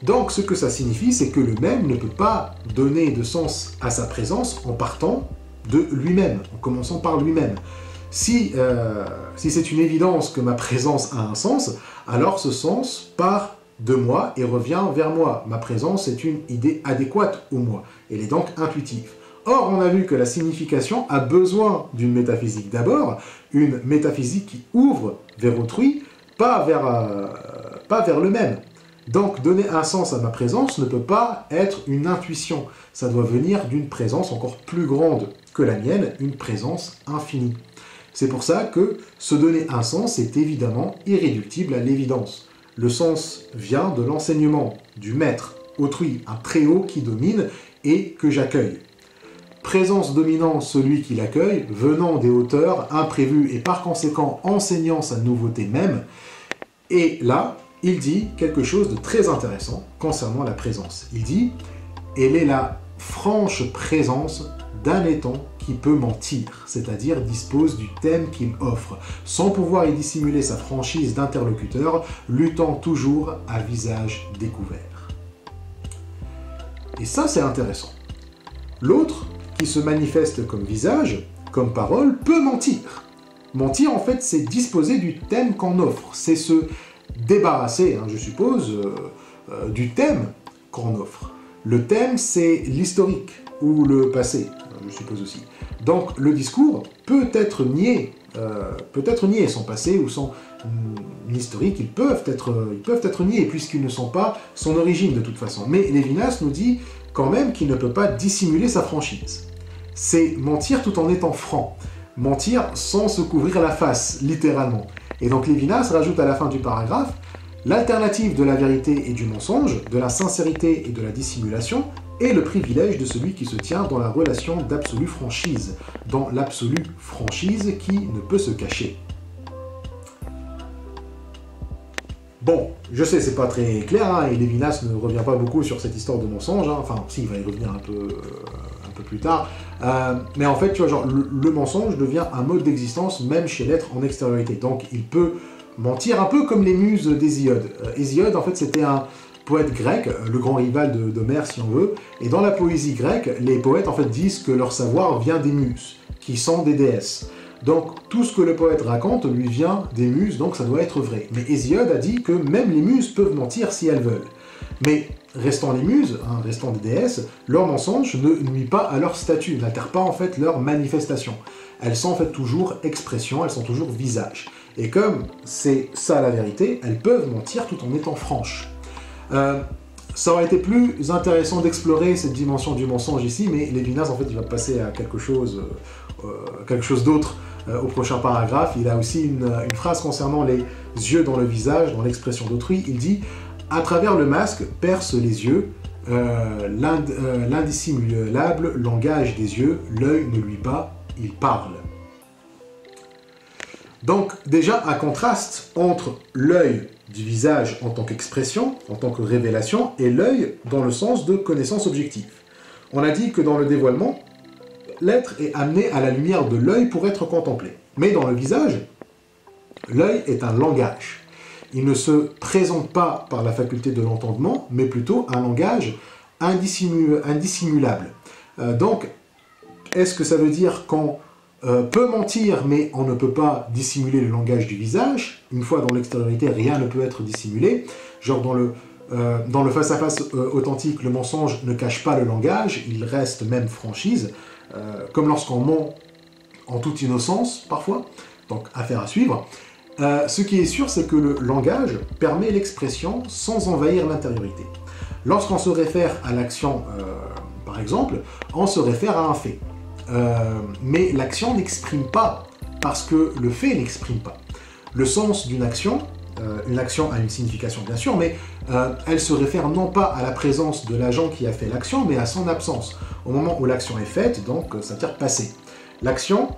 Donc ce que ça signifie, c'est que le même ne peut pas donner de sens à sa présence en partant de lui-même, en commençant par lui-même. Si c'est une évidence que ma présence a un sens, alors ce sens part de moi et revient vers moi. Ma présence est une idée adéquate au moi. Elle est donc intuitive. Or, on a vu que la signification a besoin d'une métaphysique d'abord, une métaphysique qui ouvre vers autrui, pas vers le même. Donc, donner un sens à ma présence ne peut pas être une intuition. Ça doit venir d'une présence encore plus grande que la mienne, une présence infinie. C'est pour ça que se donner un sens est évidemment irréductible à l'évidence. Le sens vient de l'enseignement, du maître, autrui, un très haut qui domine et que j'accueille. Présence dominant celui qui l'accueille, venant des hauteurs, imprévues et par conséquent enseignant sa nouveauté même. Et là, il dit quelque chose de très intéressant concernant la présence. Il dit « Elle est la franche présence d'un étant qui peut mentir, c'est-à-dire dispose du thème qu'il offre, sans pouvoir y dissimuler sa franchise d'interlocuteur, luttant toujours à visage découvert. » Et ça, c'est intéressant. L'autre, qui se manifeste comme visage, comme parole, peut mentir. Mentir, en fait, c'est disposer du thème qu'on offre, c'est se débarrasser, je suppose, du thème qu'on offre. Le thème, c'est l'historique, ou le passé, je suppose aussi. Donc, le discours peut être nié son passé ou son historique, ils peuvent être niés, puisqu'ils ne sont pas son origine de toute façon. Mais Lévinas nous dit quand même qu'il ne peut pas dissimuler sa franchise. C'est mentir tout en étant franc. Mentir sans se couvrir la face, littéralement. Et donc Lévinas rajoute à la fin du paragraphe « L'alternative de la vérité et du mensonge, de la sincérité et de la dissimulation, est le privilège de celui qui se tient dans la relation d'absolue franchise, dans l'absolue franchise qui ne peut se cacher. » Bon, je sais, c'est pas très clair, et Lévinas ne revient pas beaucoup sur cette histoire de mensonge, enfin, si, il va y revenir un peu plus tard, mais en fait, tu vois, genre, le mensonge devient un mode d'existence, même chez l'être en extériorité, donc il peut mentir un peu comme les muses d'Hésiode. Hésiode, en fait, c'était un poète grec, le grand rival d'Homère, si on veut, et dans la poésie grecque, les poètes, en fait, disent que leur savoir vient des muses, qui sont des déesses. Donc, tout ce que le poète raconte lui vient des muses, donc ça doit être vrai. Mais Hésiode a dit que même les muses peuvent mentir si elles veulent. Mais, restant les muses, restant des déesses, leur mensonge ne nuit pas à leur statut, n'altère pas en fait leur manifestation. Elles sont en fait toujours expression, elles sont toujours visage. Et comme c'est ça la vérité, elles peuvent mentir tout en étant franches. Ça aurait été plus intéressant d'explorer cette dimension du mensonge ici, mais Lévinas, en fait, il va passer à quelque chose d'autre au prochain paragraphe. Il a aussi une phrase concernant les yeux dans le visage, dans l'expression d'autrui. Il dit « À travers le masque perce les yeux, l'indissimulable langage des yeux, l'œil ne lui bat, il parle. » Donc, déjà, un contraste entre l'œil du visage en tant qu'expression, en tant que révélation, et l'œil dans le sens de connaissance objective. On a dit que dans le dévoilement, l'être est amené à la lumière de l'œil pour être contemplé. Mais dans le visage, l'œil est un langage. Il ne se présente pas par la faculté de l'entendement, mais plutôt un langage indissimulable. Donc, est-ce que ça veut dire qu'on peut mentir, mais on ne peut pas dissimuler le langage du visage? Une fois dans l'extériorité, rien ne peut être dissimulé. Genre dans le face-à-face authentique, le mensonge ne cache pas le langage, il reste même franchise, comme lorsqu'on ment en toute innocence, parfois. Donc, affaire à suivre. Ce qui est sûr, c'est que le langage permet l'expression sans envahir l'intériorité. Lorsqu'on se réfère à l'action, par exemple, on se réfère à un fait. Mais l'action n'exprime pas, parce que le fait n'exprime pas. Le sens d'une action, une action a une signification bien sûr, mais elle se réfère non pas à la présence de l'agent qui a fait l'action, mais à son absence. Au moment où l'action est faite, donc ça veut dire passé. L'action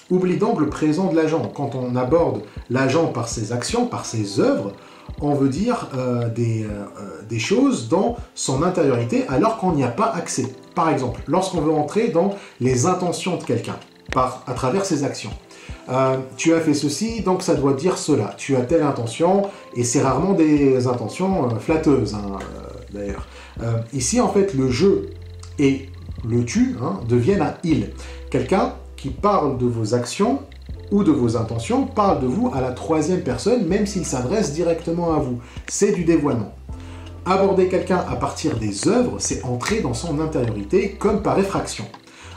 oublie donc le présent de l'agent. Quand on aborde l'agent par ses actions, par ses œuvres, on veut dire des choses dans son intériorité alors qu'on n'y a pas accès. Par exemple, lorsqu'on veut entrer dans les intentions de quelqu'un, à travers ses actions. Tu as fait ceci, donc ça doit dire cela. Tu as telle intention, et c'est rarement des intentions flatteuses, d'ailleurs. Ici, en fait, le je et le tu deviennent un il. Quelqu'un qui parle de vos actions ou de vos intentions parle de vous à la troisième personne, même s'il s'adresse directement à vous. C'est du dévoilement. Aborder quelqu'un à partir des œuvres, c'est entrer dans son intériorité comme par effraction.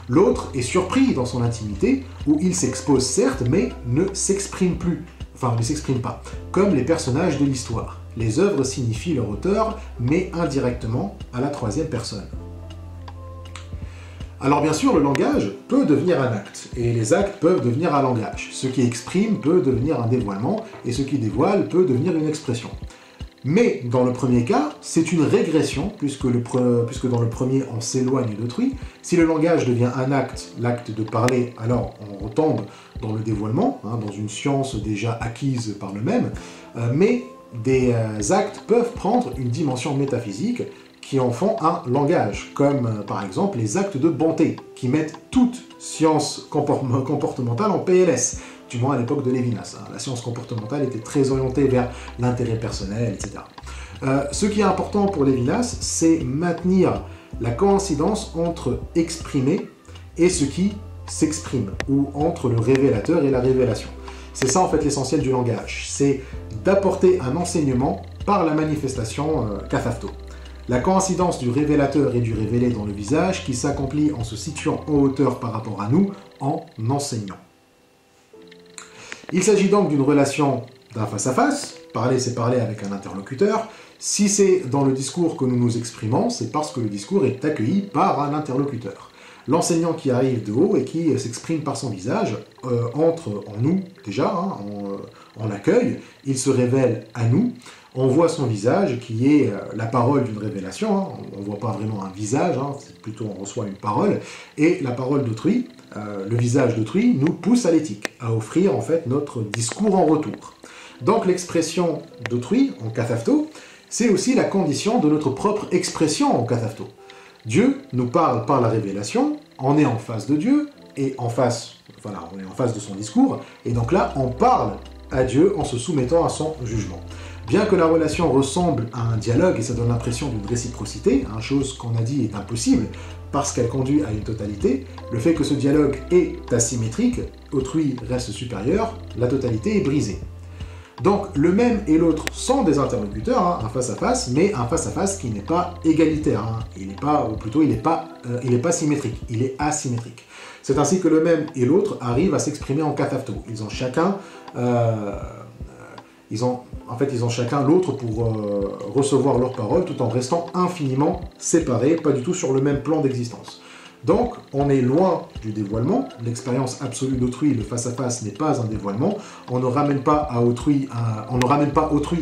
L'autre est surpris dans son intimité, où il s'expose certes, mais ne s'exprime plus, enfin ne s'exprime pas, comme les personnages de l'histoire. Les œuvres signifient leur auteur, mais indirectement à la troisième personne. Alors bien sûr, le langage peut devenir un acte, et les actes peuvent devenir un langage. Ce qui exprime peut devenir un dévoilement, et ce qui dévoile peut devenir une expression. Mais dans le premier cas, c'est une régression, puisque dans le premier, on s'éloigne d'autrui. Si le langage devient un acte, l'acte de parler, alors on retombe dans le dévoilement, dans une science déjà acquise par le même. Mais des actes peuvent prendre une dimension métaphysique qui en font un langage, comme par exemple les actes de bonté, qui mettent toute science comportementale en PLS. Du moins à l'époque de Lévinas. La science comportementale était très orientée vers l'intérêt personnel, etc. Ce qui est important pour Lévinas, c'est maintenir la coïncidence entre exprimer et ce qui s'exprime, ou entre le révélateur et la révélation. C'est ça en fait l'essentiel du langage, c'est d'apporter un enseignement par la manifestation kathafto. La coïncidence du révélateur et du révélé dans le visage qui s'accomplit en se situant en hauteur par rapport à nous, en enseignant. Il s'agit donc d'une relation d'un face-à-face, parler c'est parler avec un interlocuteur. Si c'est dans le discours que nous nous exprimons, c'est parce que le discours est accueilli par un interlocuteur. L'enseignant qui arrive de haut et qui s'exprime par son visage entre en nous déjà, en accueil, il se révèle à nous, on voit son visage qui est la parole d'une révélation, on ne voit pas vraiment un visage, c'est plutôt on reçoit une parole, et la parole d'autrui, le visage d'autrui nous pousse à l'éthique, à offrir en fait notre discours en retour. Donc l'expression d'autrui, en kathafto, c'est aussi la condition de notre propre expression en kathafto. Dieu nous parle par la révélation, on est en face de Dieu, et on est en face de son discours, et donc là on parle à Dieu en se soumettant à son jugement. Bien que la relation ressemble à un dialogue, et ça donne l'impression d'une réciprocité, chose qu'on a dit est impossible, parce qu'elle conduit à une totalité, le fait que ce dialogue est asymétrique, autrui reste supérieur, la totalité est brisée. Donc le même et l'autre sont des interlocuteurs, un face-à-face, mais un face-à-face qui n'est pas égalitaire, il n'est pas, ou plutôt il n'est pas symétrique, il est asymétrique. C'est ainsi que le même et l'autre arrivent à s'exprimer en kathafto. Ils ont chacun l'autre pour recevoir leurs paroles tout en restant infiniment séparés, pas du tout sur le même plan d'existence. Donc, on est loin du dévoilement, l'expérience absolue d'autrui, le face-à-face n'est pas un dévoilement, on ne ramène pas autrui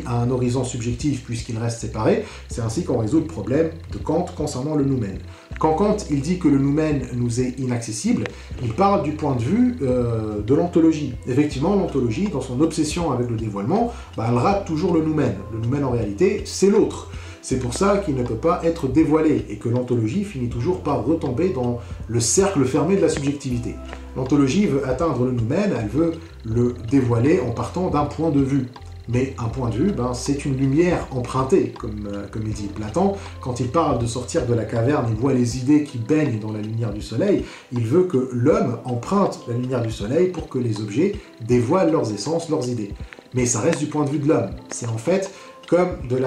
à un horizon subjectif puisqu'il reste séparé, c'est ainsi qu'on résout le problème de Kant concernant le noumen. Quand Kant il dit que le noumen nous est inaccessible, il parle du point de vue de l'ontologie. Effectivement, l'ontologie, dans son obsession avec le dévoilement, elle rate toujours le noumen. Le noumen, en réalité, c'est l'autre. C'est pour ça qu'il ne peut pas être dévoilé et que l'ontologie finit toujours par retomber dans le cercle fermé de la subjectivité. L'ontologie veut atteindre le noumen, elle veut le dévoiler en partant d'un point de vue. Mais un point de vue, c'est une lumière empruntée, comme il dit Platon. Quand il parle de sortir de la caverne et voit les idées qui baignent dans la lumière du soleil, il veut que l'homme emprunte la lumière du soleil pour que les objets dévoilent leurs essences, leurs idées. Mais ça reste du point de vue de l'homme. C'est en fait comme de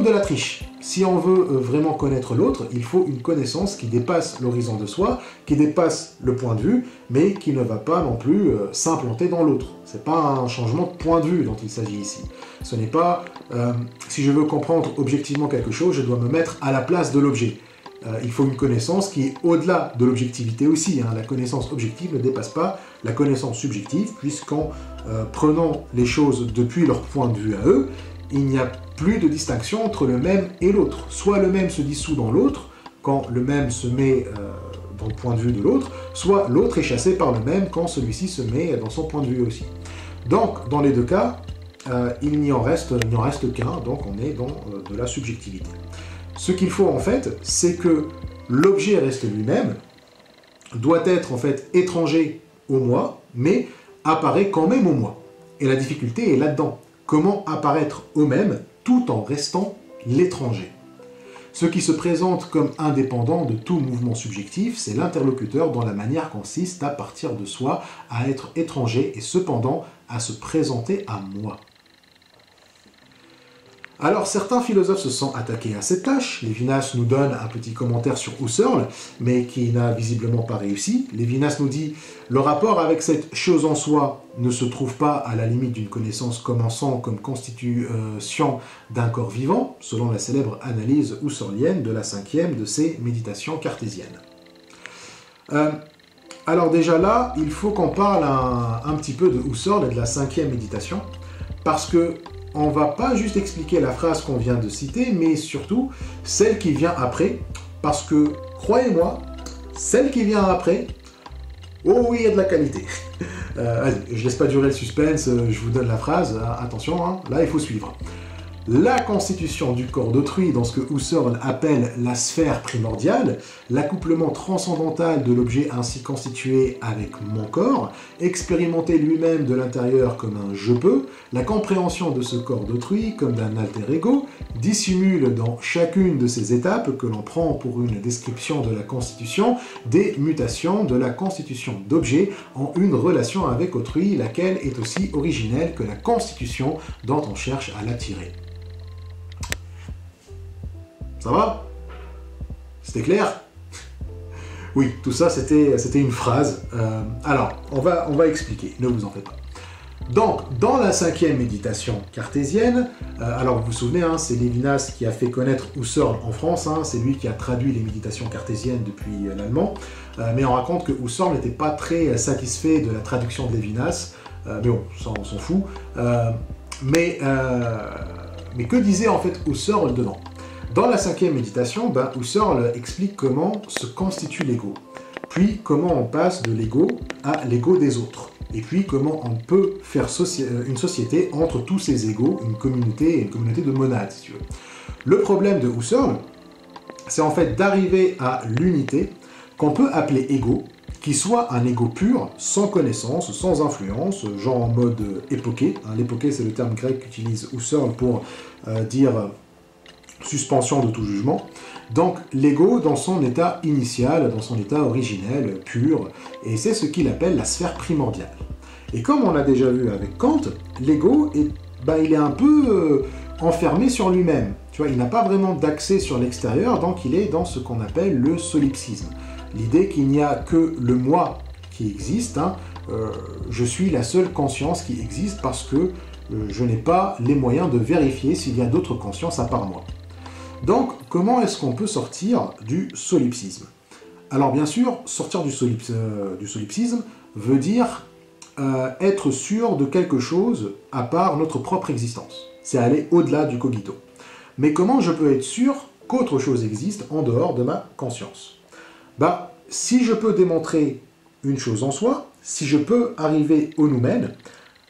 la triche. Si on veut vraiment connaître l'autre, il faut une connaissance qui dépasse l'horizon de soi, qui dépasse le point de vue, mais qui ne va pas non plus s'implanter dans l'autre. C'est pas un changement de point de vue dont il s'agit ici. Ce n'est pas, si je veux comprendre objectivement quelque chose, je dois me mettre à la place de l'objet. Il faut une connaissance qui est au-delà de l'objectivité aussi. La connaissance objective ne dépasse pas la connaissance subjective, puisqu'en prenant les choses depuis leur point de vue à eux, il n'y a plus de distinction entre le même et l'autre. Soit le même se dissout dans l'autre, quand le même se met dans le point de vue de l'autre, soit l'autre est chassé par le même quand celui-ci se met dans son point de vue aussi. Donc, dans les deux cas, il n'y en reste qu'un, donc on est dans de la subjectivité. Ce qu'il faut en fait, c'est que l'objet reste lui-même, doit être en fait étranger au moi, mais apparaît quand même au moi. Et la difficulté est là-dedans. Comment apparaître au même tout en restant l'étranger? Ce qui se présente comme indépendant de tout mouvement subjectif, c'est l'interlocuteur dont la manière consiste à partir de soi, à être étranger et cependant à se présenter à moi. Alors certains philosophes se sont attaqués à cette tâche. Lévinas nous donne un petit commentaire sur Husserl, mais qui n'a visiblement pas réussi. Lévinas nous dit « Le rapport avec cette chose en soi ne se trouve pas à la limite d'une connaissance commençant comme constitution d'un corps vivant, selon la célèbre analyse husserlienne de la 5e de ses méditations cartésiennes. » Alors déjà là, il faut qu'on parle un petit peu de Husserl et de la 5e méditation, parce que on ne va pas juste expliquer la phrase qu'on vient de citer, mais surtout celle qui vient après, parce que, croyez-moi, celle qui vient après, oh oui, il y a de la qualité. Vas-y, je laisse pas durer le suspense, je vous donne la phrase, attention, hein, là il faut suivre. La constitution du corps d'autrui dans ce que Husserl appelle la sphère primordiale, l'accouplement transcendantal de l'objet ainsi constitué avec mon corps, expérimenter lui-même de l'intérieur comme un je peux, la compréhension de ce corps d'autrui comme d'un alter ego, dissimule dans chacune de ces étapes que l'on prend pour une description de la constitution des mutations de la constitution d'objet en une relation avec autrui, laquelle est aussi originelle que la constitution dont on cherche à l'attirer. Ça va? C'était clair? Oui, tout ça, c'était une phrase. Alors, on va expliquer, ne vous en faites pas. Donc, dans la 5e méditation cartésienne, alors vous vous souvenez, hein, c'est Lévinas qui a fait connaître Husserl en France, hein, c'est lui qui a traduit les méditations cartésiennes depuis l'allemand, mais on raconte que Husserl n'était pas très satisfait de la traduction de Lévinas, mais bon, ça on s'en fout. Mais que disait en fait Husserl dedans? Dans la 5e méditation, Husserl explique comment se constitue l'ego, puis comment on passe de l'ego à l'ego des autres, et puis comment on peut faire une société entre tous ces égos, une communauté de monades, si tu veux. Le problème de Husserl, c'est en fait d'arriver à l'unité qu'on peut appeler ego, qui soit un ego pur, sans connaissance, sans influence, genre en mode époqué. L'époqué, c'est le terme grec qu'utilise Husserl pour dire suspension de tout jugement. Donc l'ego dans son état initial, dans son état originel, pur, et c'est ce qu'il appelle la sphère primordiale. Et comme on l'a déjà vu avec Kant, l'ego, il est un peu enfermé sur lui-même. Tu vois, il n'a pas vraiment d'accès sur l'extérieur, donc il est dans ce qu'on appelle le solipsisme. L'idée qu'il n'y a que le moi qui existe, hein, je suis la seule conscience qui existe parce que je n'ai pas les moyens de vérifier s'il y a d'autres consciences à part moi. Donc, comment est-ce qu'on peut sortir du solipsisme? Alors bien sûr, sortir du solipsisme veut dire être sûr de quelque chose à part notre propre existence. C'est aller au-delà du cogito. Mais comment je peux être sûr qu'autre chose existe en dehors de ma conscience? Si je peux démontrer une chose en soi, si je peux arriver au noumen,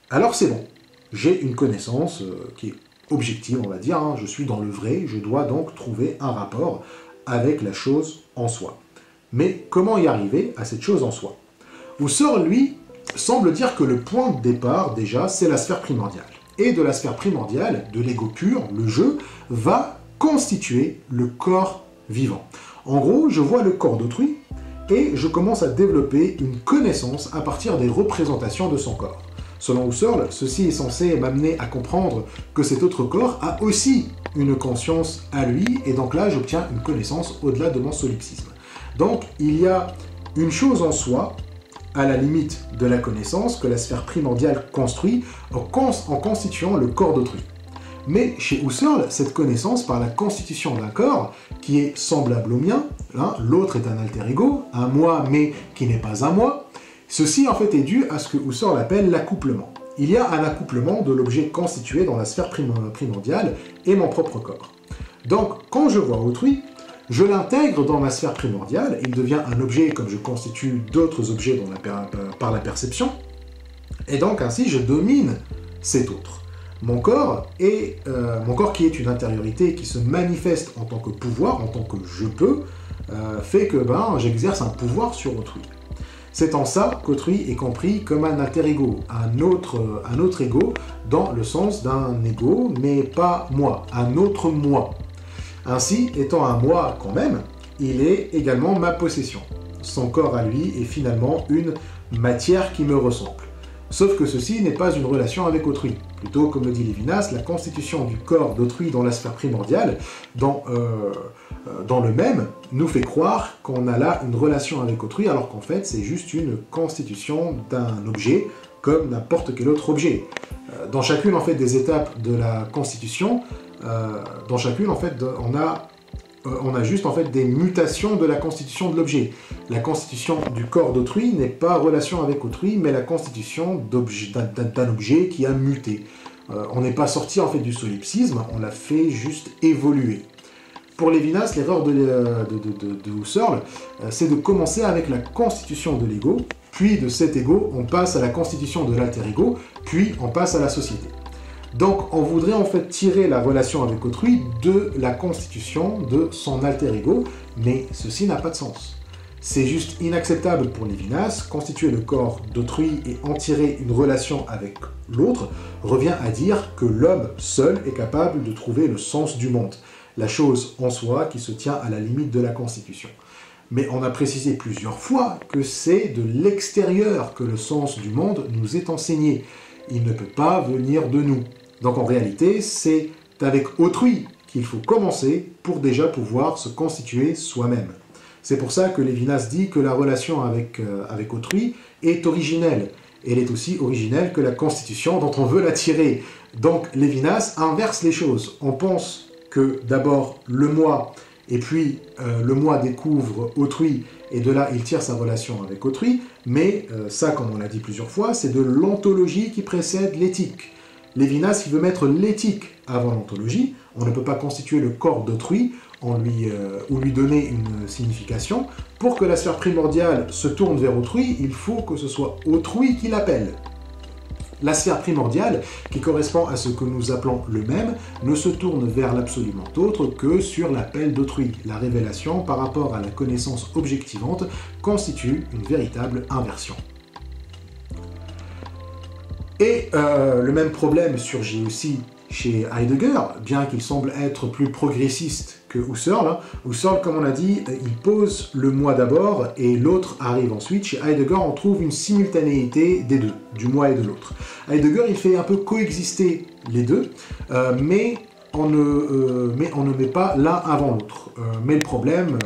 alors c'est bon. J'ai une connaissance qui est objective, on va dire, hein, je suis dans le vrai, je dois donc trouver un rapport avec la chose en soi. Mais comment y arriver à cette chose en soi? Husserl, lui, semble dire que le point de départ, déjà, c'est la sphère primordiale. Et de la sphère primordiale, de l'ego pur, le je, va constituer le corps vivant. En gros, je vois le corps d'autrui et je commence à développer une connaissance à partir des représentations de son corps. Selon Husserl, ceci est censé m'amener à comprendre que cet autre corps a aussi une conscience à lui, et donc là, j'obtiens une connaissance au-delà de mon solipsisme. Donc, il y a une chose en soi, à la limite de la connaissance, que la sphère primordiale construit en constituant le corps d'autrui. Mais chez Husserl, cette connaissance par la constitution d'un corps qui est semblable au mien, hein, l'autre est un alter ego, un moi mais qui n'est pas un moi, ceci en fait est dû à ce que Husserl appelle l'accouplement. Il y a un accouplement de l'objet constitué dans la sphère primordiale et mon propre corps. Donc quand je vois autrui, Je l'intègre dans ma sphère primordiale, il devient un objet comme je constitue d'autres objets par la perception, et donc ainsi je domine cet autre. Mon corps qui est une intériorité qui se manifeste en tant que pouvoir, en tant que je peux, fait que j'exerce un pouvoir sur autrui. C'est en ça qu'autrui est compris comme un alter ego, un autre ego dans le sens d'un ego, mais pas moi, un autre moi. Ainsi, étant un moi quand même, il est également ma possession. Son corps à lui est finalement une matière qui me ressemble. Sauf que ceci n'est pas une relation avec autrui. Plutôt, comme le dit Lévinas, la constitution du corps d'autrui dans la sphère primordiale, dans le même, nous fait croire qu'on a là une relation avec autrui, alors qu'en fait, c'est juste une constitution d'un objet, comme n'importe quel autre objet. Dans chacune, en fait, des étapes de la constitution, on a juste en fait des mutations de la constitution de l'objet. La constitution du corps d'autrui n'est pas relation avec autrui, mais la constitution d'un objet qui a muté. On n'est pas sorti en fait du solipsisme, on l'a fait juste évoluer. Pour Lévinas, l'erreur de Husserl, c'est de commencer avec la constitution de l'ego, puis de cet ego, on passe à la constitution de l'alter ego, puis on passe à la société. Donc, on voudrait en fait tirer la relation avec autrui de la constitution de son alter ego, mais ceci n'a pas de sens. C'est juste inacceptable pour Lévinas, constituer le corps d'autrui et en tirer une relation avec l'autre revient à dire que l'homme seul est capable de trouver le sens du monde, la chose en soi qui se tient à la limite de la constitution. Mais on a précisé plusieurs fois que c'est de l'extérieur que le sens du monde nous est enseigné. Il ne peut pas venir de nous. Donc en réalité, c'est avec autrui qu'il faut commencer pour déjà pouvoir se constituer soi-même. C'est pour ça que Lévinas dit que la relation avec autrui est originelle. Elle est aussi originelle que la constitution dont on veut la tirer. Donc Lévinas inverse les choses. On pense que d'abord le moi, et puis le moi découvre autrui, et de là il tire sa relation avec autrui, mais ça, comme on l'a dit plusieurs fois, c'est de l'ontologie qui précède l'éthique. Lévinas, il veut mettre l'éthique avant l'ontologie. On ne peut pas constituer le corps d'autrui ou lui donner une signification. Pour que la sphère primordiale se tourne vers autrui, il faut que ce soit autrui qui l'appelle. La sphère primordiale, qui correspond à ce que nous appelons le même, ne se tourne vers l'absolument autre que sur l'appel d'autrui. La révélation par rapport à la connaissance objectivante constitue une véritable inversion. Et le même problème surgit aussi chez Heidegger, bien qu'il semble être plus progressiste que Husserl. Husserl, comme on l'a dit, il pose le moi d'abord et l'autre arrive ensuite. Chez Heidegger, on trouve une simultanéité des deux, du moi et de l'autre. Heidegger, il fait un peu coexister les deux, mais on ne met pas l'un avant l'autre. Mais le problème...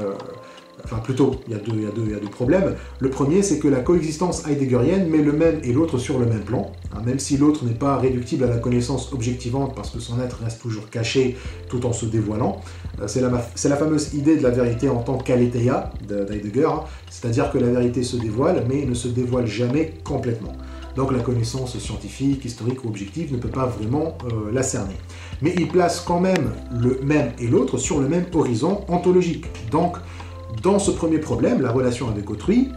Enfin, plutôt, il y a deux problèmes. Le premier, c'est que la coexistence heideggerienne met le même et l'autre sur le même plan, même si l'autre n'est pas réductible à la connaissance objectivante parce que son être reste toujours caché tout en se dévoilant. C'est la fameuse idée de la vérité en tant qu'aletheia d'Heidegger, c'est-à-dire que la vérité se dévoile, mais ne se dévoile jamais complètement. Donc la connaissance scientifique, historique ou objective ne peut pas vraiment la cerner. Mais il place quand même le même et l'autre sur le même horizon ontologique. Donc, dans ce premier problème, la relation avec autrui,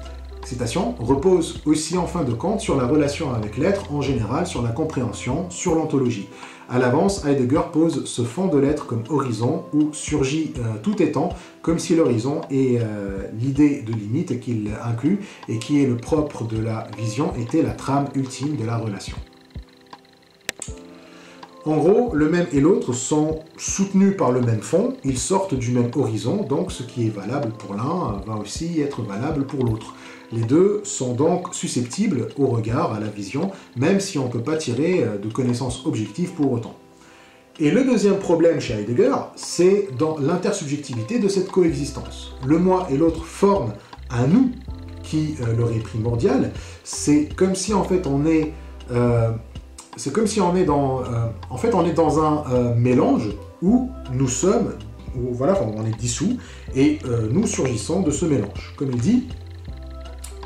citation, repose aussi en fin de compte sur la relation avec l'être en général, sur la compréhension, sur l'ontologie. À l'avance, Heidegger pose ce fond de l'être comme horizon où surgit tout étant, comme si l'horizon est l'idée de limite qu'il inclut et qui est le propre de la vision, était la trame ultime de la relation. En gros, le même et l'autre sont soutenus par le même fond, ils sortent du même horizon, donc ce qui est valable pour l'un va aussi être valable pour l'autre. Les deux sont donc susceptibles au regard, à la vision, même si on ne peut pas tirer de connaissances objectives pour autant. Et le deuxième problème chez Heidegger, c'est dans l'intersubjectivité de cette coexistence. Le moi et l'autre forment un nous qui leur est primordial, c'est comme si en fait on est... C'est comme si on est dans, on est dans un mélange où nous sommes, on est dissous, et nous surgissons de ce mélange. Comme il dit,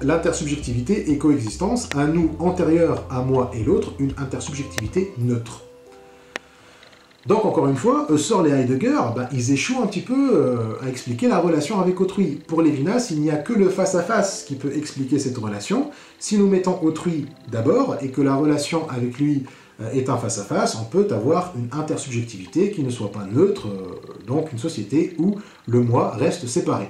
l'intersubjectivité et coexistence, un nous antérieur à moi et l'autre, une intersubjectivité neutre. Donc, encore une fois, Husserl et Heidegger, ils échouent un petit peu à expliquer la relation avec autrui. Pour Lévinas, il n'y a que le face-à-face qui peut expliquer cette relation. Si nous mettons autrui d'abord et que la relation avec lui est un face-à-face, on peut avoir une intersubjectivité qui ne soit pas neutre, donc une société où le moi reste séparé.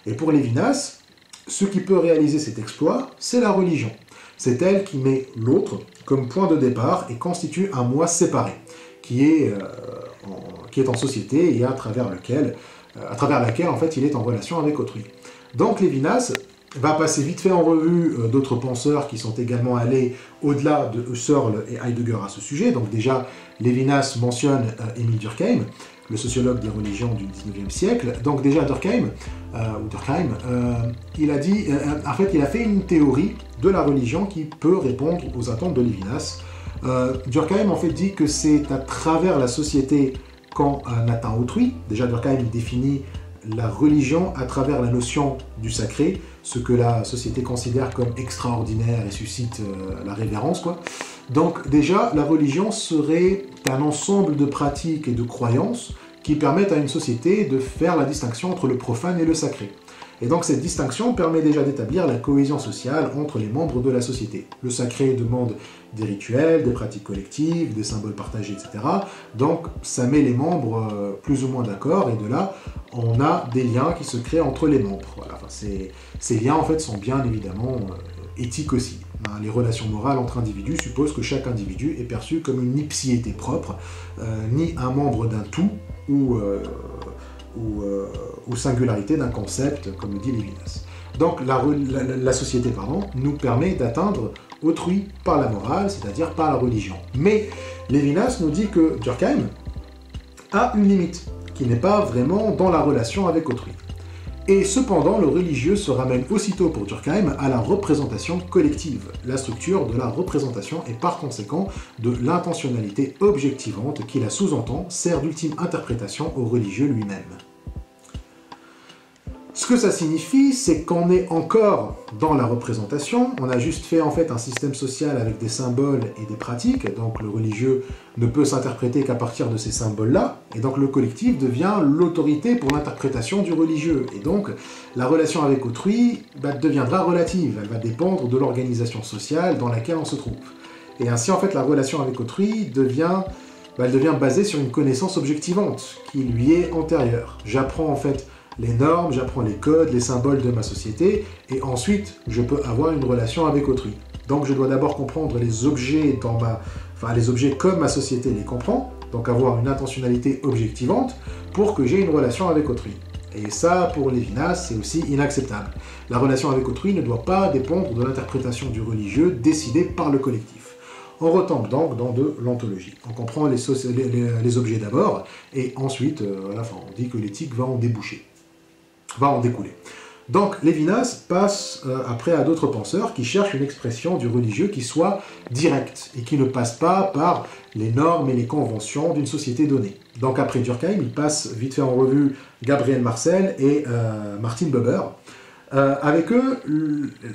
Et pour Lévinas, ce qui peut réaliser cet exploit, c'est la religion. C'est elle qui met l'autre comme point de départ et constitue un moi séparé, qui est en société et à travers laquelle en fait il est en relation avec autrui. Donc Lévinas va passer vite fait en revue d'autres penseurs qui sont également allés au-delà de Husserl et Heidegger à ce sujet. Donc déjà, Lévinas mentionne Émile Durkheim, le sociologue des religions du XIXe siècle. Donc déjà Durkheim, il a dit, en fait il a fait une théorie de la religion qui peut répondre aux attentes de Lévinas. Durkheim en fait dit que c'est à travers la société qu'on atteint autrui. Déjà Durkheim définit la religion à travers la notion du sacré, ce que la société considère comme extraordinaire et suscite la révérence, quoi. Donc déjà, la religion serait un ensemble de pratiques et de croyances qui permettent à une société de faire la distinction entre le profane et le sacré. Et donc cette distinction permet déjà d'établir la cohésion sociale entre les membres de la société. Le sacré demande des rituels, des pratiques collectives, des symboles partagés, etc. Donc ça met les membres plus ou moins d'accord, et de là, on a des liens qui se créent entre les membres. Voilà. Enfin, ces liens, en fait, sont bien évidemment éthiques aussi. Les relations morales entre individus supposent que chaque individu est perçu comme une ipsiété propre, ni un membre d'un tout, ou singularité d'un concept, comme le dit Lévinas. Donc la société nous permet d'atteindre autrui par la morale, c'est-à-dire par la religion. Mais Lévinas nous dit que Durkheim a une limite, qui n'est pas vraiment dans la relation avec autrui. Et cependant, le religieux se ramène aussitôt pour Durkheim à la représentation collective, la structure de la représentation et par conséquent de l'intentionnalité objectivante qui la sous-entend sert d'ultime interprétation au religieux lui-même. Ce que ça signifie, c'est qu'on est encore dans la représentation, on a juste fait en fait un système social avec des symboles et des pratiques, donc le religieux ne peut s'interpréter qu'à partir de ces symboles-là, et donc le collectif devient l'autorité pour l'interprétation du religieux, et donc la relation avec autrui deviendra relative, elle va dépendre de l'organisation sociale dans laquelle on se trouve. Et ainsi en fait la relation avec autrui devient basée sur une connaissance objectivante, qui lui est antérieure. J'apprends en fait les normes, j'apprends les codes, les symboles de ma société, et ensuite, je peux avoir une relation avec autrui. Donc je dois d'abord comprendre les objets les objets comme ma société les comprend, donc avoir une intentionnalité objectivante, pour que j'ai une relation avec autrui. Et ça, pour Lévinas, c'est aussi inacceptable. La relation avec autrui ne doit pas dépendre de l'interprétation du religieux décidée par le collectif. On retombe donc dans de l'ontologie. On comprend les objets d'abord, et ensuite, à la fin, on dit que l'éthique va en découler. Donc Lévinas passe après à d'autres penseurs qui cherchent une expression du religieux qui soit directe et qui ne passe pas par les normes et les conventions d'une société donnée. Donc après Durkheim, il passe vite fait en revue Gabriel Marcel et Martin Buber. Avec eux,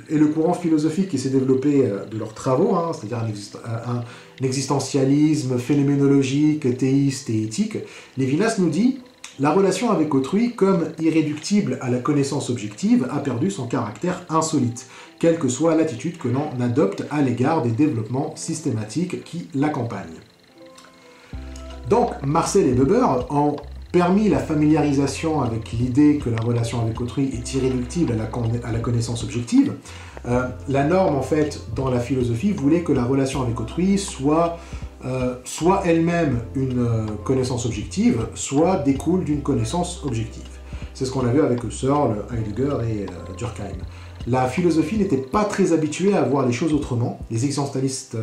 et le courant philosophique qui s'est développé de leurs travaux, c'est-à-dire un existentialisme phénoménologique, théiste et éthique, Lévinas nous dit: la relation avec autrui, comme irréductible à la connaissance objective, a perdu son caractère insolite, quelle que soit l'attitude que l'on adopte à l'égard des développements systématiques qui l'accompagnent. Donc, Marcel et Buber ont permis la familiarisation avec l'idée que la relation avec autrui est irréductible à la connaissance objective. La norme, en fait, dans la philosophie, voulait que la relation avec autrui soit elle-même une connaissance objective, soit découle d'une connaissance objective. C'est ce qu'on a vu avec Husserl, Heidegger et Durkheim. La philosophie n'était pas très habituée à voir les choses autrement. Les existentialistes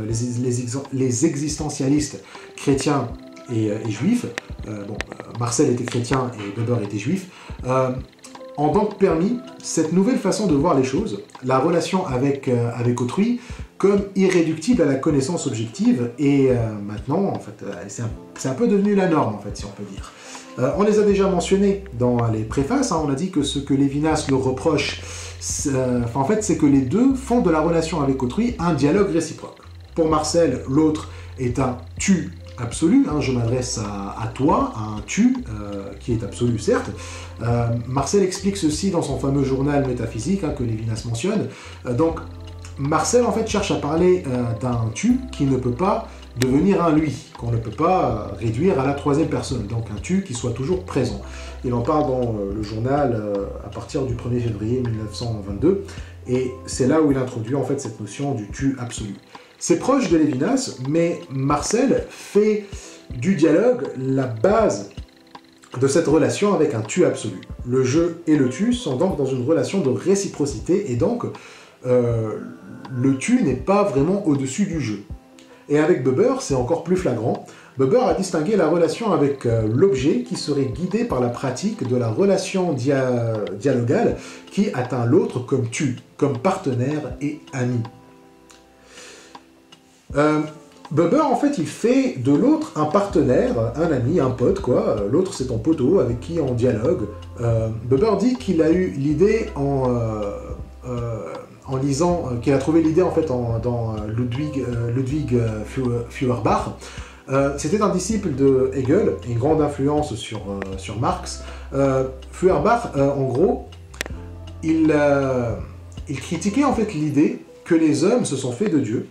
chrétiens et juifs, Marcel était chrétien et Buber était juif, ont donc permis cette nouvelle façon de voir les choses, la relation avec autrui, comme irréductible à la connaissance objective, et maintenant, en fait, c'est un peu devenu la norme, en fait, si on peut dire. On les a déjà mentionnés dans les préfaces, on a dit que ce que Lévinas leur reproche, en fait, c'est que les deux font de la relation avec autrui un dialogue réciproque. Pour Marcel, l'autre est un « tu absolu, hein, je m'adresse à toi, à un tu, qui est absolu certes. Marcel explique ceci dans son fameux journal métaphysique, hein, que Lévinas mentionne. Donc Marcel en fait cherche à parler d'un tu qui ne peut pas devenir un lui, qu'on ne peut pas réduire à la troisième personne, donc un tu qui soit toujours présent. Il en parle dans le journal à partir du 1er février 1922, et c'est là où il introduit en fait cette notion du tu absolu. C'est proche de Lévinas, mais Marcel fait du dialogue la base de cette relation avec un tu absolu. Le je et le tu sont donc dans une relation de réciprocité, et donc le tu n'est pas vraiment au-dessus du je. Et avec Buber, c'est encore plus flagrant. Buber a distingué la relation avec l'objet qui serait guidé par la pratique de la relation dialogale qui atteint l'autre comme tu, comme partenaire et ami. Buber, en fait, il fait de l'autre un partenaire, un ami, un pote, quoi. L'autre, c'est ton poteau avec qui on dialogue. Buber dit qu'il a eu l'idée en lisant, qu'il a trouvé l'idée en fait dans Ludwig Feuerbach. C'était un disciple de Hegel, une grande influence sur Marx. Feuerbach, en gros, il critiquait en fait l'idée que les hommes se sont faits de Dieu.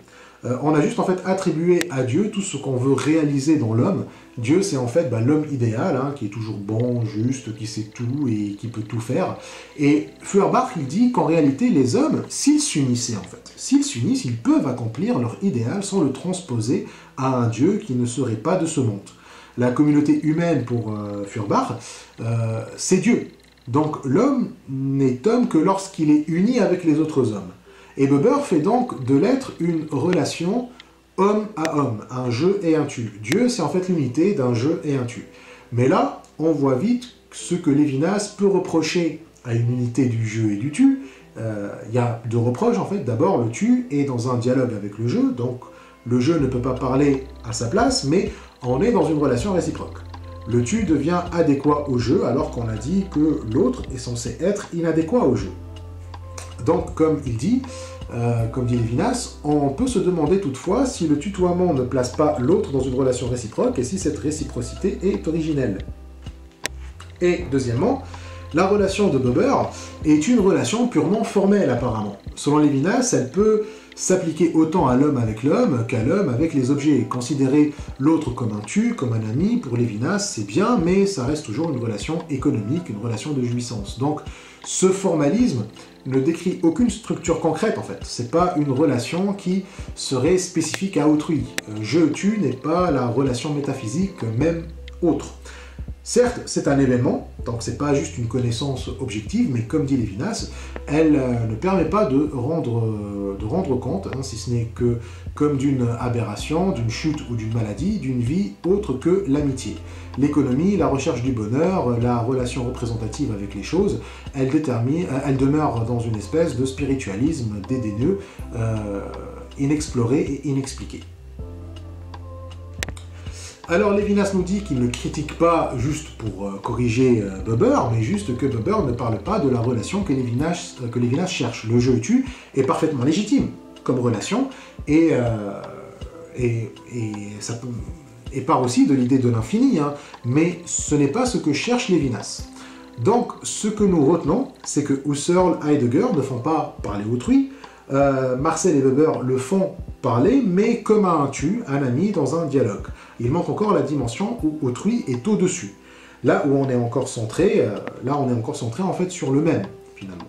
On a juste en fait attribué à Dieu tout ce qu'on veut réaliser dans l'homme. Dieu, c'est en fait l'homme idéal, hein, qui est toujours bon, juste, qui sait tout et qui peut tout faire. Et Feuerbach, il dit qu'en réalité, les hommes, s'ils s'unissaient en fait, s'ils s'unissent, ils peuvent accomplir leur idéal sans le transposer à un Dieu qui ne serait pas de ce monde. La communauté humaine, pour Feuerbach, c'est Dieu. Donc l'homme n'est homme que lorsqu'il est uni avec les autres hommes. Et Buber fait donc de l'être une relation homme à homme, un je et un tu. Dieu, c'est en fait l'unité d'un je et un tu. Mais là, on voit vite ce que Lévinas peut reprocher à une unité du je et du tu. Il y a deux reproches en fait. D'abord, le tu est dans un dialogue avec le je, donc le je ne peut pas parler à sa place, mais on est dans une relation réciproque. Le tu devient adéquat au je, alors qu'on a dit que l'autre est censé être inadéquat au je. Donc, comme il dit, comme dit Lévinas, on peut se demander toutefois si le tutoiement ne place pas l'autre dans une relation réciproque et si cette réciprocité est originelle. Et deuxièmement, la relation de Buber est une relation purement formelle apparemment. Selon Lévinas, elle peut s'appliquer autant à l'homme avec l'homme qu'à l'homme avec les objets. Considérer l'autre comme un tu, comme un ami, pour Lévinas, c'est bien, mais ça reste toujours une relation économique, une relation de jouissance. Donc, ce formalisme ne décrit aucune structure concrète en fait. C'est pas une relation qui serait spécifique à autrui. Je-tu n'est pas la relation métaphysique même autre. Certes, c'est un événement, donc c'est pas juste une connaissance objective, mais comme dit Lévinas, elle ne permet pas de rendre compte, hein, si ce n'est que comme d'une aberration, d'une chute ou d'une maladie, d'une vie autre que l'amitié. L'économie, la recherche du bonheur, la relation représentative avec les choses, elle demeure dans une espèce de spiritualisme dédaigneux, inexploré et inexpliqué. Alors Lévinas nous dit qu'il ne critique pas juste pour corriger Buber, mais juste que Buber ne parle pas de la relation que Lévinas cherche. Le je-tu est parfaitement légitime comme relation, et ça peut, et part aussi de l'idée de l'infini, hein, mais ce n'est pas ce que cherche Lévinas. Donc ce que nous retenons, c'est que Husserl et Heidegger ne font pas parler autrui, Marcel et Buber le font parler, mais comme un tu, un ami, dans un dialogue. Il manque encore la dimension où autrui est au-dessus. Là où on est encore centré, en fait sur le même, finalement.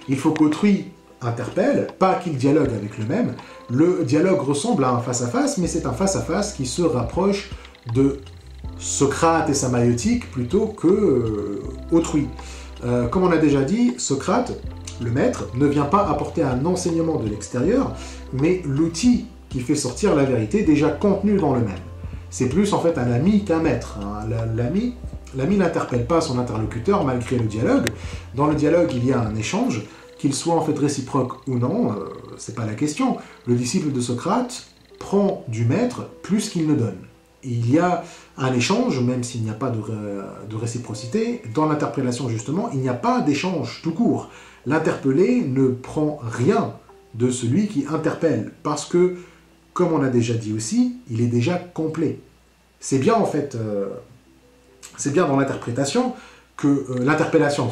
Il faut qu'autrui interpelle, pas qu'il dialogue avec le même. Le dialogue ressemble à un face-à-face, mais c'est un face-à-face qui se rapproche de Socrate et sa maïotique plutôt que autrui. Comme on a déjà dit, Socrate, le maître, ne vient pas apporter un enseignement de l'extérieur, mais l'outil qui fait sortir la vérité déjà contenue dans le même. C'est plus en fait un ami qu'un maître. Hein. L'ami n'interpelle pas son interlocuteur malgré le dialogue. Dans le dialogue, il y a un échange, qu'il soit en fait réciproque ou non, c'est pas la question. Le disciple de Socrate prend du maître plus qu'il ne donne. Il y a un échange, même s'il n'y a pas de réciprocité. Dans l'interpellation, justement, il n'y a pas d'échange tout court. L'interpellé ne prend rien de celui qui interpelle, parce que, comme on a déjà dit aussi, il est déjà complet. c'est bien en fait, c'est bien dans l'interprétation que l'interpellation,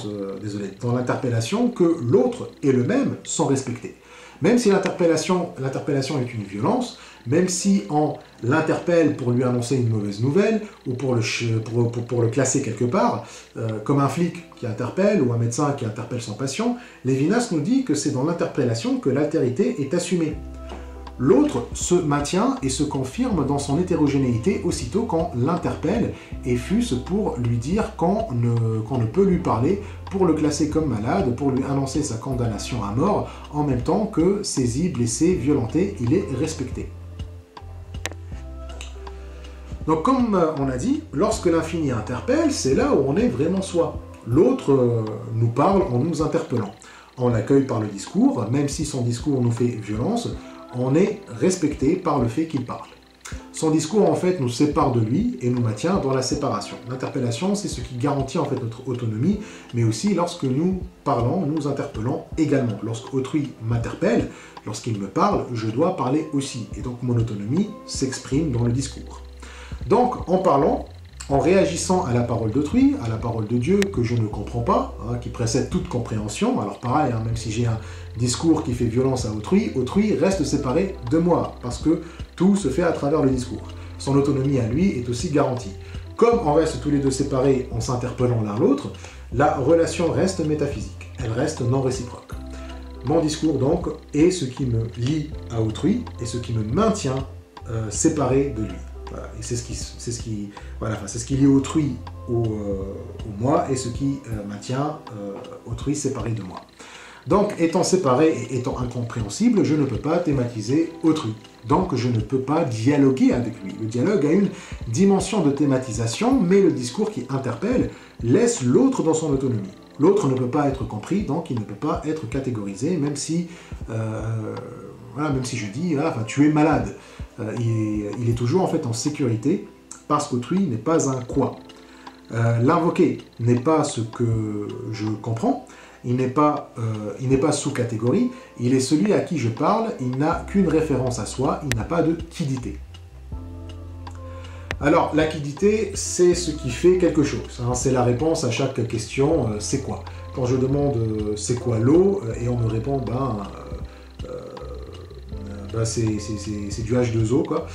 dans l'interpellation que l'autre et le même sont respectés. Même si l'interpellation est une violence, même si on l'interpelle pour lui annoncer une mauvaise nouvelle, ou pour le classer quelque part, comme un flic qui interpelle, ou un médecin qui interpelle son patient, Lévinas nous dit que c'est dans l'interpellation que l'altérité est assumée. L'autre se maintient et se confirme dans son hétérogénéité aussitôt qu'on l'interpelle, et fût-ce pour lui dire qu'on ne peut lui parler, pour le classer comme malade, pour lui annoncer sa condamnation à mort, en même temps que saisi, blessé, violenté, il est respecté. Donc comme on a dit, lorsque l'infini interpelle, c'est là où on est vraiment soi. L'autre nous parle en nous interpellant. On l'accueille par le discours, même si son discours nous fait violence, on est respecté par le fait qu'il parle. Son discours, en fait, nous sépare de lui et nous maintient dans la séparation. L'interpellation, c'est ce qui garantit, en fait, notre autonomie, mais aussi lorsque nous parlons, nous interpellons également. Lorsqu'autrui m'interpelle, lorsqu'il me parle, je dois parler aussi. Et donc, mon autonomie s'exprime dans le discours. Donc, en parlant, en réagissant à la parole d'autrui, à la parole de Dieu que je ne comprends pas, qui précède toute compréhension, alors pareil, même si j'ai un discours qui fait violence à autrui reste séparé de moi, parce que tout se fait à travers le discours. Son autonomie à lui est aussi garantie. Comme on reste tous les deux séparés en s'interpellant l'un l'autre, la relation reste métaphysique, elle reste non réciproque. Mon discours donc est ce qui me lie à autrui et ce qui me maintient séparé de lui. Voilà. Et c'est ce qui lie autrui au moi et ce qui maintient autrui séparé de moi. Donc, étant séparé et étant incompréhensible, je ne peux pas thématiser autrui. Donc, je ne peux pas dialoguer avec lui. Le dialogue a une dimension de thématisation, mais le discours qui interpelle laisse l'autre dans son autonomie. L'autre ne peut pas être compris, donc il ne peut pas être catégorisé, même si je dis tu es malade. Il est toujours en fait en sécurité parce qu'autrui n'est pas un quoi. L'invoqué n'est pas ce que je comprends, il n'est pas sous catégorie, il est celui à qui je parle, il n'a qu'une référence à soi, il n'a pas de quiddité. Alors, la quiddité, c'est ce qui fait quelque chose, c'est la réponse à chaque question, c'est quoi? Quand je demande c'est quoi l'eau, et on me répond c'est du H2O, quoi.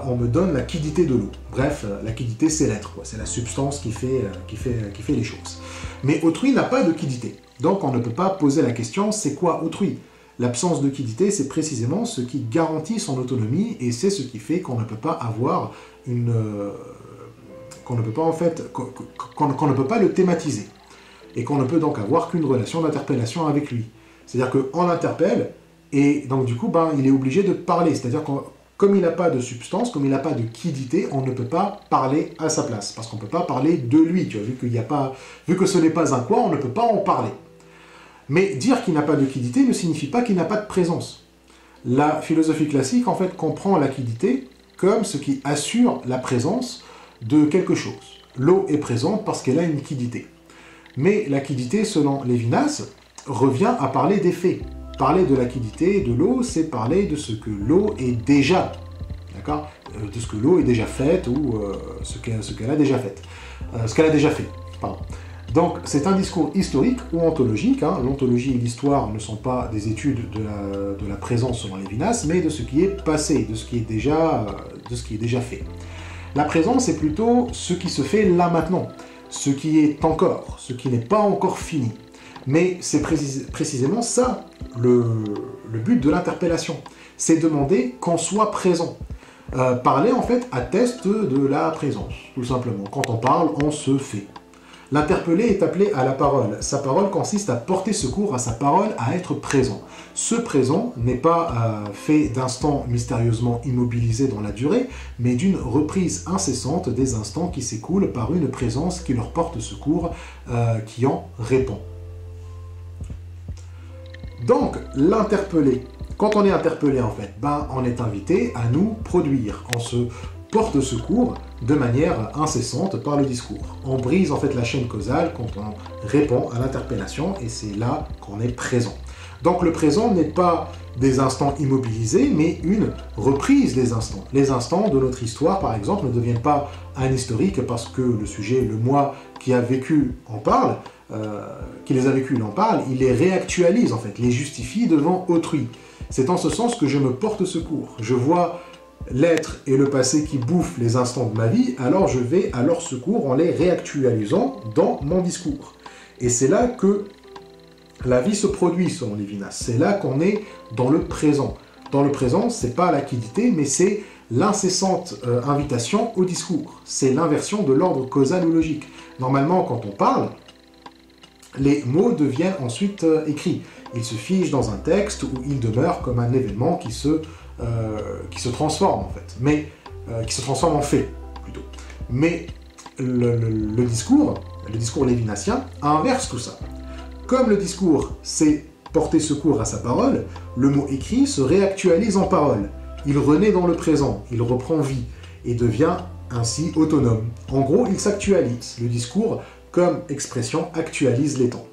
On me donne la quiddité de l'eau. Bref, la quiddité, c'est l'être, c'est la substance qui fait les choses. Mais autrui n'a pas de quiddité. Donc, on ne peut pas poser la question, c'est quoi autrui? L'absence de quiddité, c'est précisément ce qui garantit son autonomie, et c'est ce qui fait qu'on ne peut pas avoir qu'on ne peut pas le thématiser. Et qu'on ne peut donc avoir qu'une relation d'interpellation avec lui. C'est-à-dire qu'on l'interpelle, et donc du coup, il est obligé de parler. C'est-à-dire que comme il n'a pas de substance, comme il n'a pas de quiddité, on ne peut pas parler à sa place. Parce qu'on ne peut pas parler de lui. Tu vois, vu que ce n'est pas un quoi, on ne peut pas en parler. Mais dire qu'il n'a pas de quiddité ne signifie pas qu'il n'a pas de présence. La philosophie classique, en fait, comprend la quiddité comme ce qui assure la présence de quelque chose. L'eau est présente parce qu'elle a une quiddité. Mais la quiddité, selon Lévinas, revient à parler des faits. Parler de la quiddité de l'eau, c'est parler de ce que l'eau est déjà. D'accord ? De ce que l'eau est déjà faite ou ce qu'elle a déjà fait. Ce qu'elle a déjà fait, pardon. Donc, c'est un discours historique ou ontologique. L'ontologie et l'histoire ne sont pas des études de la présence selon Lévinas, mais de ce qui est passé, de ce qui est déjà fait. La présence est plutôt ce qui se fait là maintenant, ce qui est encore, ce qui n'est pas encore fini. Mais c'est précisément ça, le but de l'interpellation. C'est demander qu'on soit présent. Parler, en fait, atteste de la présence, tout simplement. Quand on parle, on se fait. L'interpellé est appelé à la parole. Sa parole consiste à porter secours à sa parole, à être présent. Ce présent n'est pas fait d'instants mystérieusement immobilisés dans la durée, mais d'une reprise incessante des instants qui s'écoulent par une présence qui leur porte secours, qui en répond. Donc, l'interpellé. Quand on est interpellé, en fait, on est invité à nous produire. On se porte secours de manière incessante par le discours. On brise en fait la chaîne causale quand on répond à l'interpellation et c'est là qu'on est présent. Donc le présent n'est pas des instants immobilisés, mais une reprise des instants. Les instants de notre histoire, par exemple, ne deviennent pas un historique parce que le sujet, le moi qui a vécu en parle, qui les a vécus, il en parle, il les réactualise en fait, les justifie devant autrui. C'est en ce sens que je me porte secours. Je vois l'être et le passé qui bouffent les instants de ma vie, alors je vais à leur secours en les réactualisant dans mon discours. Et c'est là que la vie se produit, selon Lévinas. C'est là qu'on est dans le présent. Dans le présent, c'est pas la quiddité, mais c'est l'incessante invitation au discours. C'est l'inversion de l'ordre causal ou logique. Normalement, quand on parle, les mots deviennent ensuite écrits. Ils se figent dans un texte où ils demeurent comme un événement qui se transforme en fait, mais qui se transforme en fait plutôt. Mais le discours lévinassien inverse tout ça. Comme le discours c'est porter secours à sa parole, le mot écrit se réactualise en parole. Il renaît dans le présent, il reprend vie et devient ainsi autonome. En gros, il s'actualise. Le discours, comme expression, actualise les temps.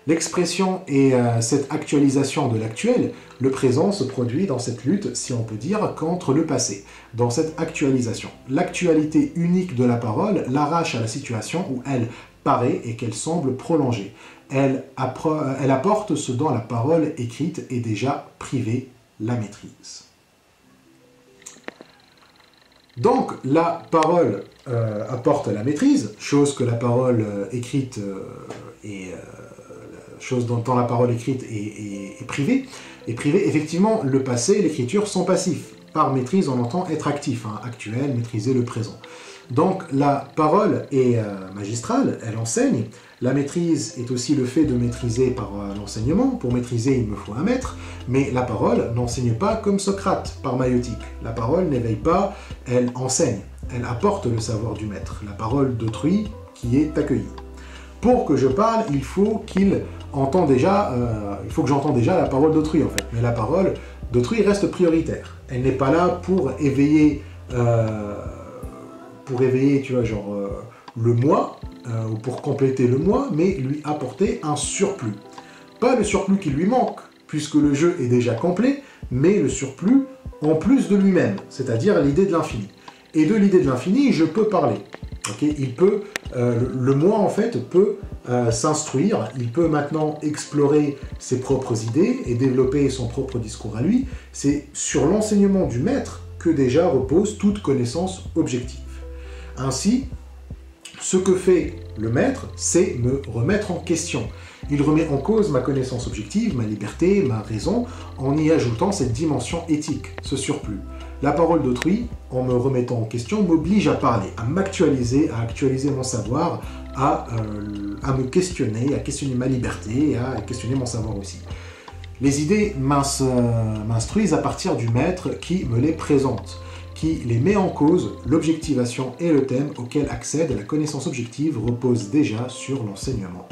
L'expression et cette actualisation de l'actuel, le présent se produit dans cette lutte, si on peut dire, contre le passé, dans cette actualisation. L'actualité unique de la parole l'arrache à la situation où elle paraît et qu'elle semble prolongée. Elle apporte ce dont la parole écrite est déjà privée, la maîtrise. Donc, la parole apporte la maîtrise, chose que la parole écrite chose dont la parole écrite est privée. Et privée, effectivement, le passé et l'écriture sont passifs. Par maîtrise, on entend être actif, hein, actuel, maîtriser le présent. Donc, la parole est magistrale, elle enseigne. La maîtrise est aussi le fait de maîtriser par l'enseignement. Pour maîtriser, il me faut un maître. Mais la parole n'enseigne pas comme Socrate, par maïotique. La parole n'éveille pas, elle enseigne. Elle apporte le savoir du maître. La parole d'autrui qui est accueillie. Pour que je parle, il faut que j'entende déjà la parole d'autrui en fait. Mais la parole d'autrui reste prioritaire. Elle n'est pas là pour éveiller, tu vois, genre le moi, ou pour compléter le moi, mais lui apporter un surplus. Pas le surplus qui lui manque, puisque le jeu est déjà complet, mais le surplus en plus de lui-même, c'est-à-dire l'idée de l'infini. Et de l'idée de l'infini, je peux parler. Okay, le moi en fait peut s'instruire, il peut maintenant explorer ses propres idées et développer son propre discours à lui. C'est sur l'enseignement du maître que déjà repose toute connaissance objective. Ainsi, ce que fait le maître, c'est me remettre en question. Il remet en cause ma connaissance objective, ma liberté, ma raison, en y ajoutant cette dimension éthique, ce surplus. La parole d'autrui, en me remettant en question, m'oblige à parler, à m'actualiser, à actualiser mon savoir, à me questionner, à questionner ma liberté, à questionner mon savoir aussi. Les idées m'instruisent à partir du maître qui me les présente, qui les met en cause, l'objectivation et le thème auquel accède la connaissance objective repose déjà sur l'enseignement.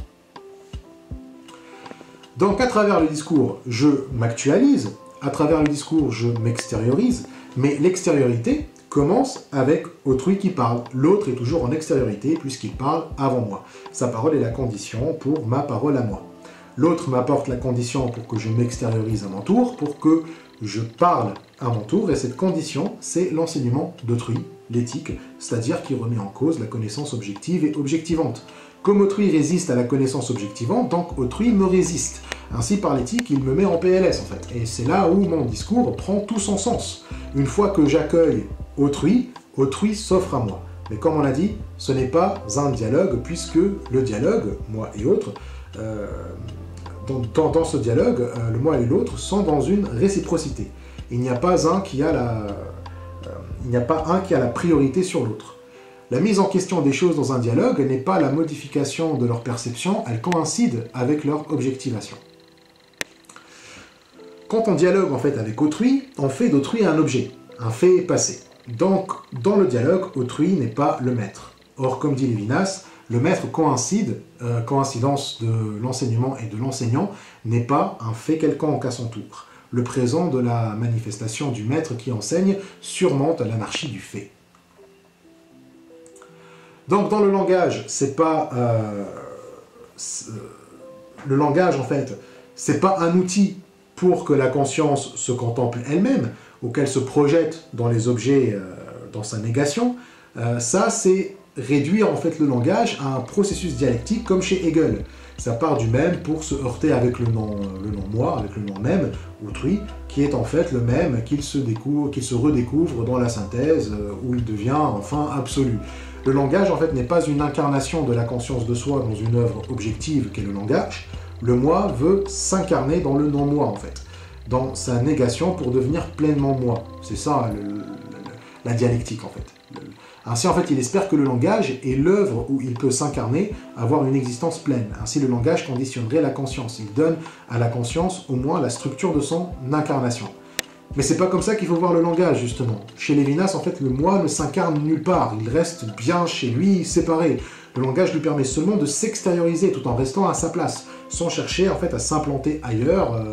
Donc à travers le discours, je m'actualise, à travers le discours, je m'extériorise, mais l'extériorité commence avec autrui qui parle. L'autre est toujours en extériorité puisqu'il parle avant moi. Sa parole est la condition pour ma parole à moi. L'autre m'apporte la condition pour que je m'extériorise à mon tour, pour que je parle à mon tour, et cette condition, c'est l'enseignement d'autrui, l'éthique, c'est-à-dire qui remet en cause la connaissance objective et objectivante. Comme autrui résiste à la connaissance objectivante, donc autrui me résiste. Ainsi, par l'éthique, il me met en PLS, en fait. Et c'est là où mon discours prend tout son sens. Une fois que j'accueille autrui, autrui s'offre à moi. Mais comme on l'a dit, ce n'est pas un dialogue, puisque le dialogue, moi et autres, dans ce dialogue, le moi et l'autre sont dans une réciprocité. Il n'y a pas un qui a la priorité sur l'autre. La mise en question des choses dans un dialogue n'est pas la modification de leur perception, elle coïncide avec leur objectivation. Quand on dialogue en fait avec autrui, on fait d'autrui un objet, un fait passé. Donc, dans le dialogue, autrui n'est pas le maître. Or, comme dit Lévinas, le maître coïncidence de l'enseignement et de l'enseignant, n'est pas un fait quelconque à son tour. Le présent de la manifestation du maître qui enseigne surmonte l'anarchie du fait. Donc, dans le langage, c'est pas... le langage, en fait, c'est pas un outil pour que la conscience se contemple elle-même, ou qu'elle se projette dans les objets, dans sa négation. Ça, c'est réduire en fait le langage à un processus dialectique comme chez Hegel. Ça part du même pour se heurter avec le nom moi, avec le nom même, autrui, qui est en fait le même qu'il se redécouvre dans la synthèse, où il devient enfin absolu. Le langage en fait n'est pas une incarnation de la conscience de soi dans une œuvre objective qu'est le langage. Le moi veut s'incarner dans le non-moi en fait, dans sa négation pour devenir pleinement moi. C'est ça la dialectique en fait. Ainsi, en fait, il espère que le langage est l'œuvre où il peut s'incarner, avoir une existence pleine. Ainsi, le langage conditionnerait la conscience. Il donne à la conscience, au moins, la structure de son incarnation. Mais c'est pas comme ça qu'il faut voir le langage, justement. Chez Lévinas, en fait, le moi ne s'incarne nulle part. Il reste bien chez lui, séparé. Le langage lui permet seulement de s'extérioriser tout en restant à sa place, sans chercher, en fait, à s'implanter ailleurs,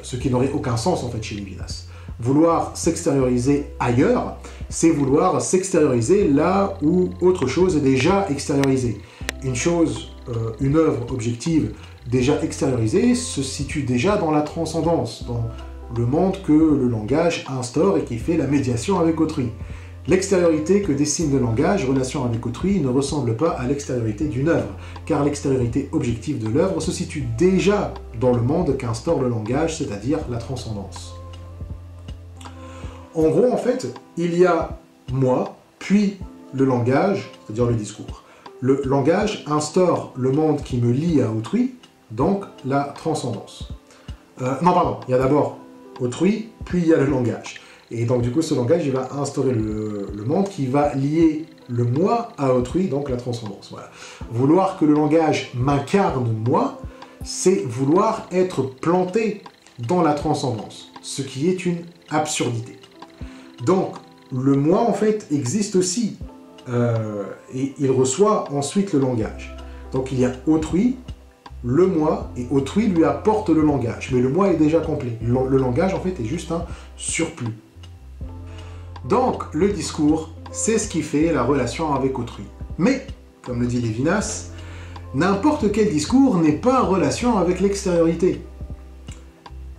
ce qui n'aurait aucun sens, en fait, chez Lévinas. Vouloir s'extérioriser ailleurs, c'est vouloir s'extérioriser là où autre chose est déjà extériorisée. Une œuvre objective déjà extériorisée se situe déjà dans la transcendance, dans le monde que le langage instaure et qui fait la médiation avec autrui. L'extériorité que dessine le langage, relation avec autrui, ne ressemble pas à l'extériorité d'une œuvre, car l'extériorité objective de l'œuvre se situe déjà dans le monde qu'instaure le langage, c'est-à-dire la transcendance. En gros, en fait, il y a moi, puis le langage, c'est-à-dire le discours. Le langage instaure le monde qui me lie à autrui, donc la transcendance. Il y a d'abord autrui, puis il y a le langage. Et donc du coup, ce langage, il va instaurer le monde qui va lier le moi à autrui, donc la transcendance. Voilà. Vouloir que le langage m'incarne moi, c'est vouloir être planté dans la transcendance, ce qui est une absurdité. Donc, le moi, en fait, existe aussi, et il reçoit ensuite le langage. Donc, il y a autrui, le moi, et autrui lui apporte le langage. Mais le moi est déjà complet. Le langage, en fait, est juste un surplus. Donc, le discours, c'est ce qui fait la relation avec autrui. Mais, comme le dit Lévinas, n'importe quel discours n'est pas en relation avec l'extériorité.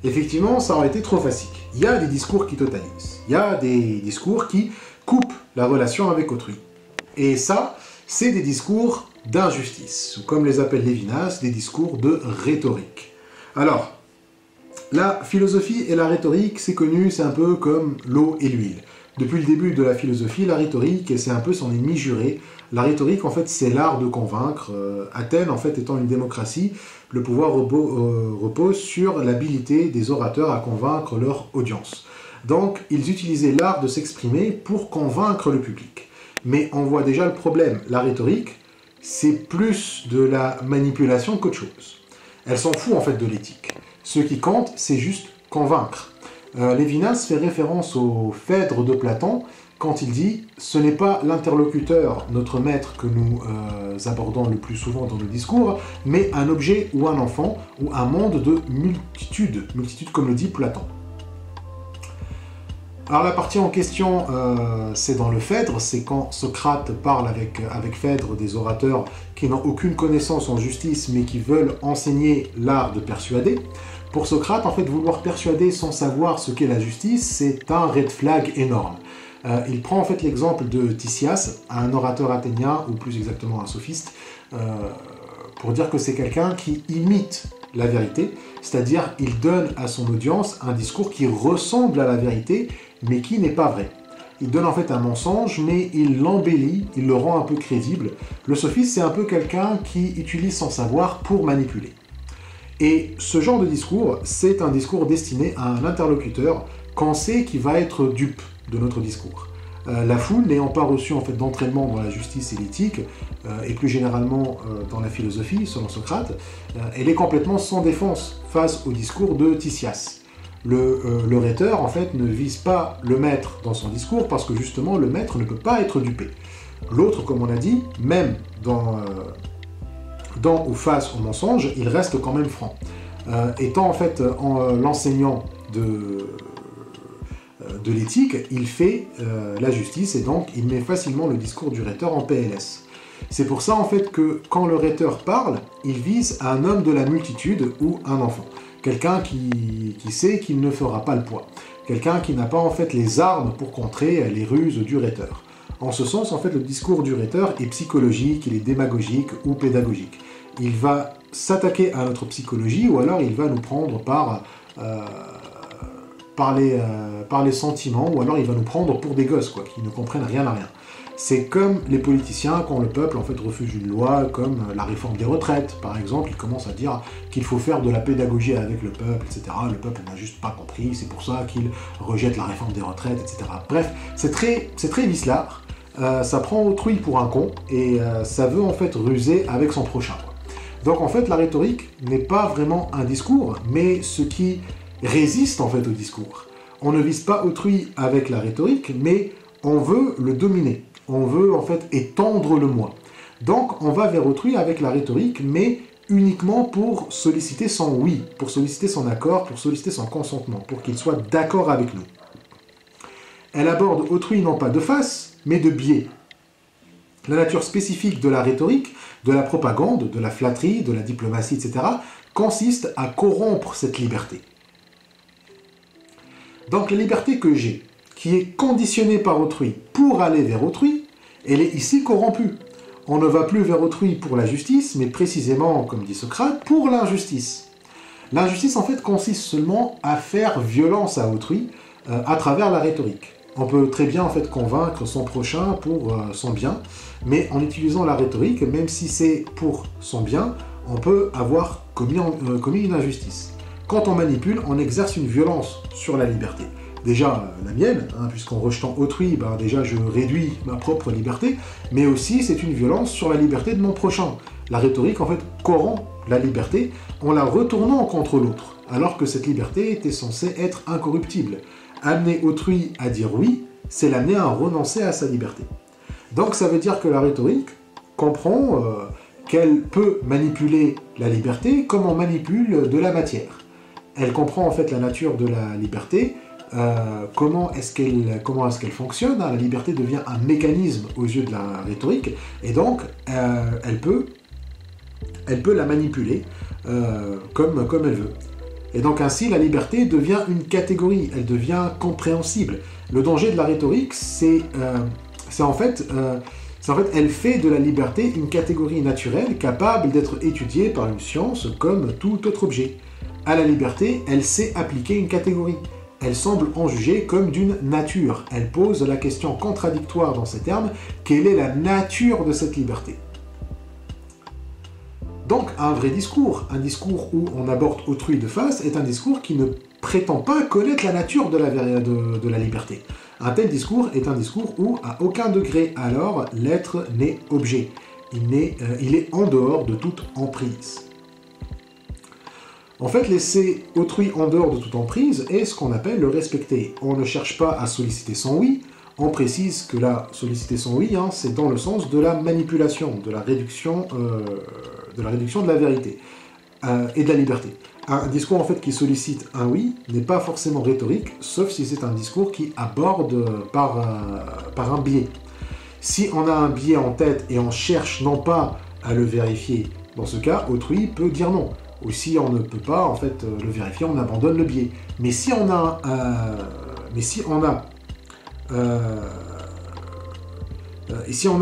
Effectivement, ça aurait été trop facile. Il y a des discours qui totalisent. Il y a des discours qui coupent la relation avec autrui. Et ça, c'est des discours d'injustice, ou comme les appelle Lévinas, des discours de rhétorique. Alors, la philosophie et la rhétorique, c'est connu, c'est un peu comme l'eau et l'huile. Depuis le début de la philosophie, la rhétorique, c'est un peu son ennemi juré. La rhétorique, en fait, c'est l'art de convaincre. Athènes, en fait, étant une démocratie, le pouvoir repose sur l'habilité des orateurs à convaincre leur audience. Donc, ils utilisaient l'art de s'exprimer pour convaincre le public. Mais on voit déjà le problème. La rhétorique, c'est plus de la manipulation qu'autre chose. Elle s'en fout, en fait, de l'éthique. Ce qui compte, c'est juste convaincre. Lévinas fait référence au Phèdre de Platon quand il dit « Ce n'est pas l'interlocuteur, notre maître, que nous abordons le plus souvent dans nos discours, mais un objet ou un enfant ou un monde de multitude comme le dit Platon. » Alors la partie en question, c'est dans le Phèdre, c'est quand Socrate parle avec Phèdre des orateurs qui n'ont aucune connaissance en justice mais qui veulent enseigner l'art de persuader. Pour Socrate, en fait, vouloir persuader sans savoir ce qu'est la justice, c'est un red flag énorme. Il prend en fait l'exemple de Tisias, un orateur athénien, ou plus exactement un sophiste, pour dire que c'est quelqu'un qui imite la vérité, c'est-à-dire il donne à son audience un discours qui ressemble à la vérité, mais qui n'est pas vrai. Il donne en fait un mensonge, mais il l'embellit, il le rend un peu crédible. Le sophiste, c'est un peu quelqu'un qui utilise son savoir pour manipuler. Et ce genre de discours, c'est un discours destiné à un interlocuteur qu'on sait qui va être dupe de notre discours. La foule, n'ayant pas reçu en fait, d'entraînement dans la justice et l'éthique, et plus généralement dans la philosophie, selon Socrate, elle est complètement sans défense face au discours de Tisias. Le rhéteur, en fait, ne vise pas le maître dans son discours, parce que justement, le maître ne peut pas être dupé. L'autre, comme on a dit, même dans ou face au mensonge, il reste quand même franc. Étant en fait l'enseignant de l'éthique, il fait la justice et donc il met facilement le discours du rhéteur en PLS. C'est pour ça en fait que quand le rhéteur parle, il vise un homme de la multitude ou un enfant. Quelqu'un qui sait qu'il ne fera pas le poids. Quelqu'un qui n'a pas en fait les armes pour contrer les ruses du rhéteur. En ce sens, en fait, le discours du rhéteur est psychologique, il est démagogique ou pédagogique. Il va s'attaquer à notre psychologie ou alors il va nous prendre par les sentiments ou alors il va nous prendre pour des gosses, quoi, qui ne comprennent rien à rien. C'est comme les politiciens quand le peuple en fait refuse une loi comme la réforme des retraites, par exemple, ils commencent à dire qu'il faut faire de la pédagogie avec le peuple, etc. Le peuple n'a juste pas compris, c'est pour ça qu'il rejette la réforme des retraites, etc. Bref, c'est très vicelard, ça prend autrui pour un con et ça veut en fait ruser avec son prochain, quoi. Donc en fait la rhétorique n'est pas vraiment un discours, mais ce qui résiste en fait au discours. On ne vise pas autrui avec la rhétorique, mais on veut le dominer. On veut en fait étendre le moi. Donc on va vers autrui avec la rhétorique, mais uniquement pour solliciter son oui, pour solliciter son accord, pour solliciter son consentement, pour qu'il soit d'accord avec nous. Elle aborde autrui non pas de face, mais de biais. La nature spécifique de la rhétorique, de la propagande, de la flatterie, de la diplomatie, etc., consiste à corrompre cette liberté. Donc la liberté que j'ai, qui est conditionnée par autrui pour aller vers autrui, elle est ici corrompue. On ne va plus vers autrui pour la justice, mais précisément, comme dit Socrate, pour l'injustice. L'injustice, en fait, consiste seulement à faire violence à autrui à travers la rhétorique. On peut très bien, en fait, convaincre son prochain pour son bien, mais en utilisant la rhétorique, même si c'est pour son bien, on peut avoir commis une injustice. Quand on manipule, on exerce une violence sur la liberté. Déjà la mienne, puisqu'en rejetant autrui, déjà je réduis ma propre liberté, mais aussi c'est une violence sur la liberté de mon prochain. La rhétorique en fait corrompt la liberté en la retournant contre l'autre, alors que cette liberté était censée être incorruptible. Amener autrui à dire oui, c'est l'amener à renoncer à sa liberté. Donc ça veut dire que la rhétorique comprend qu'elle peut manipuler la liberté comme on manipule de la matière. Elle comprend en fait la nature de la liberté, comment est-ce qu'elle fonctionne. La liberté devient un mécanisme aux yeux de la rhétorique, et donc elle peut la manipuler comme elle veut. Et donc ainsi, la liberté devient une catégorie, elle devient compréhensible. Le danger de la rhétorique, c'est en fait, elle fait de la liberté une catégorie naturelle capable d'être étudiée par une science comme tout autre objet. À la liberté, elle sait appliquer une catégorie. Elle semble en juger comme d'une nature. Elle pose la question contradictoire dans ces termes, quelle est la nature de cette liberté ? Donc un vrai discours, un discours où on aborde autrui de face, est un discours qui ne prétend pas connaître la nature de la liberté. Un tel discours est un discours où, à aucun degré alors, l'être n'est objet. Il est en dehors de toute emprise. En fait, laisser autrui en dehors de toute emprise est ce qu'on appelle le respecter. On ne cherche pas à solliciter son oui, on précise que là, solliciter son oui, c'est dans le sens de la manipulation, de la réduction de la vérité et de la liberté. Un discours en fait qui sollicite un oui n'est pas forcément rhétorique, sauf si c'est un discours qui aborde par un biais. Si on a un biais en tête et on cherche non pas à le vérifier, dans ce cas, autrui peut dire non. Ou si on ne peut pas en fait le vérifier, on abandonne le biais. Mais si on a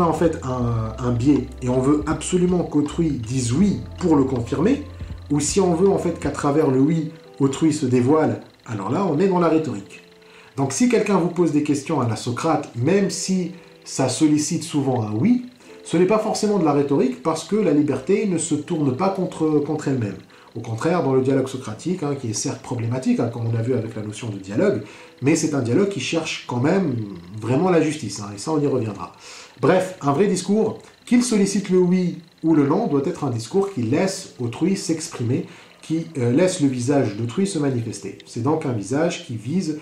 en fait un biais et on veut absolument qu'autrui dise oui pour le confirmer, ou si on veut en fait qu'à travers le oui, autrui se dévoile, alors là on est dans la rhétorique. Donc si quelqu'un vous pose des questions à la Socrate, même si ça sollicite souvent un oui, ce n'est pas forcément de la rhétorique parce que la liberté ne se tourne pas contre elle-même. Au contraire, dans le dialogue socratique, qui est certes problématique, comme on a vu avec la notion de dialogue, mais c'est un dialogue qui cherche quand même vraiment la justice, et ça on y reviendra. Bref, un vrai discours, qu'il sollicite le oui ou le non, doit être un discours qui laisse autrui s'exprimer, qui laisse le visage d'autrui se manifester. C'est donc un visage qui vise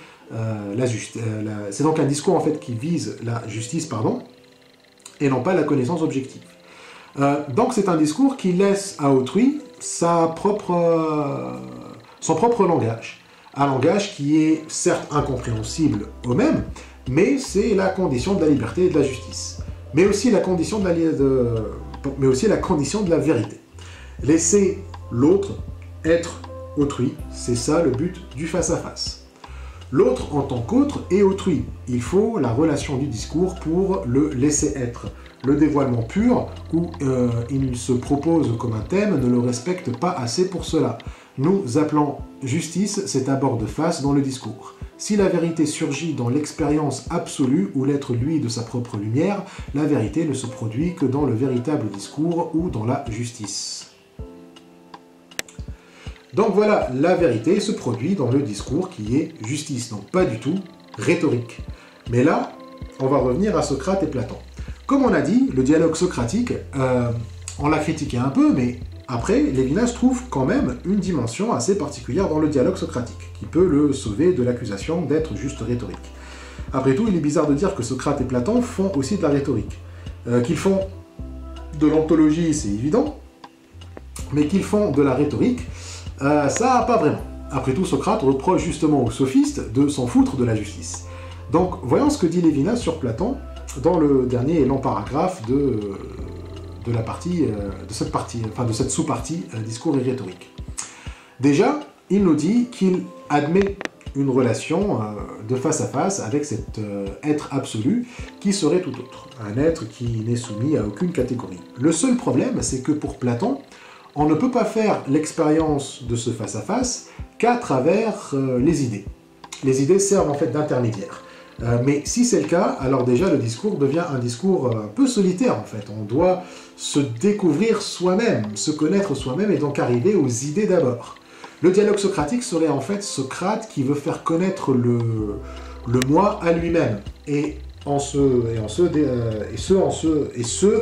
c'est donc un discours en fait qui vise la justice, et non pas la connaissance objective. Donc c'est un discours qui laisse à autrui son propre langage. Un langage qui est certes incompréhensible au même, mais c'est la condition de la liberté et de la justice. mais aussi la condition mais aussi la condition de la vérité. Laisser l'autre être autrui, c'est ça le but du face-à-face. L'autre en tant qu'autre est autrui. Il faut la relation du discours pour le laisser être. Le dévoilement pur, où il se propose comme un thème, ne le respecte pas assez pour cela. Nous appelons justice cet abord de face dans le discours. Si la vérité surgit dans l'expérience absolue où l'être lui de sa propre lumière, la vérité ne se produit que dans le véritable discours ou dans la justice. Donc voilà, la vérité se produit dans le discours qui est justice, donc pas du tout rhétorique. Mais là, on va revenir à Socrate et Platon. Comme on a dit, le dialogue socratique, on l'a critiqué un peu, mais après, Lévinas trouve quand même une dimension assez particulière dans le dialogue socratique, qui peut le sauver de l'accusation d'être juste rhétorique. Après tout, il est bizarre de dire que Socrate et Platon font aussi de la rhétorique. Qu'ils font de l'ontologie, c'est évident, mais qu'ils font de la rhétorique, ça, pas vraiment. Après tout, Socrate reproche justement aux sophistes de s'en foutre de la justice. Donc, voyons ce que dit Lévinas sur Platon dans le dernier et long paragraphe de cette sous-partie discours et rhétorique. Déjà, il nous dit qu'il admet une relation de face à face avec cet être absolu qui serait tout autre, un être qui n'est soumis à aucune catégorie. Le seul problème, c'est que pour Platon, on ne peut pas faire l'expérience de ce face-à-face qu'à travers les idées. Les idées servent en fait d'intermédiaire. Mais si c'est le cas, alors déjà le discours devient un discours un peu solitaire en fait. On doit se découvrir soi-même, se connaître soi-même et donc arriver aux idées d'abord. Le dialogue socratique serait en fait Socrate qui veut faire connaître le moi à lui-même et ce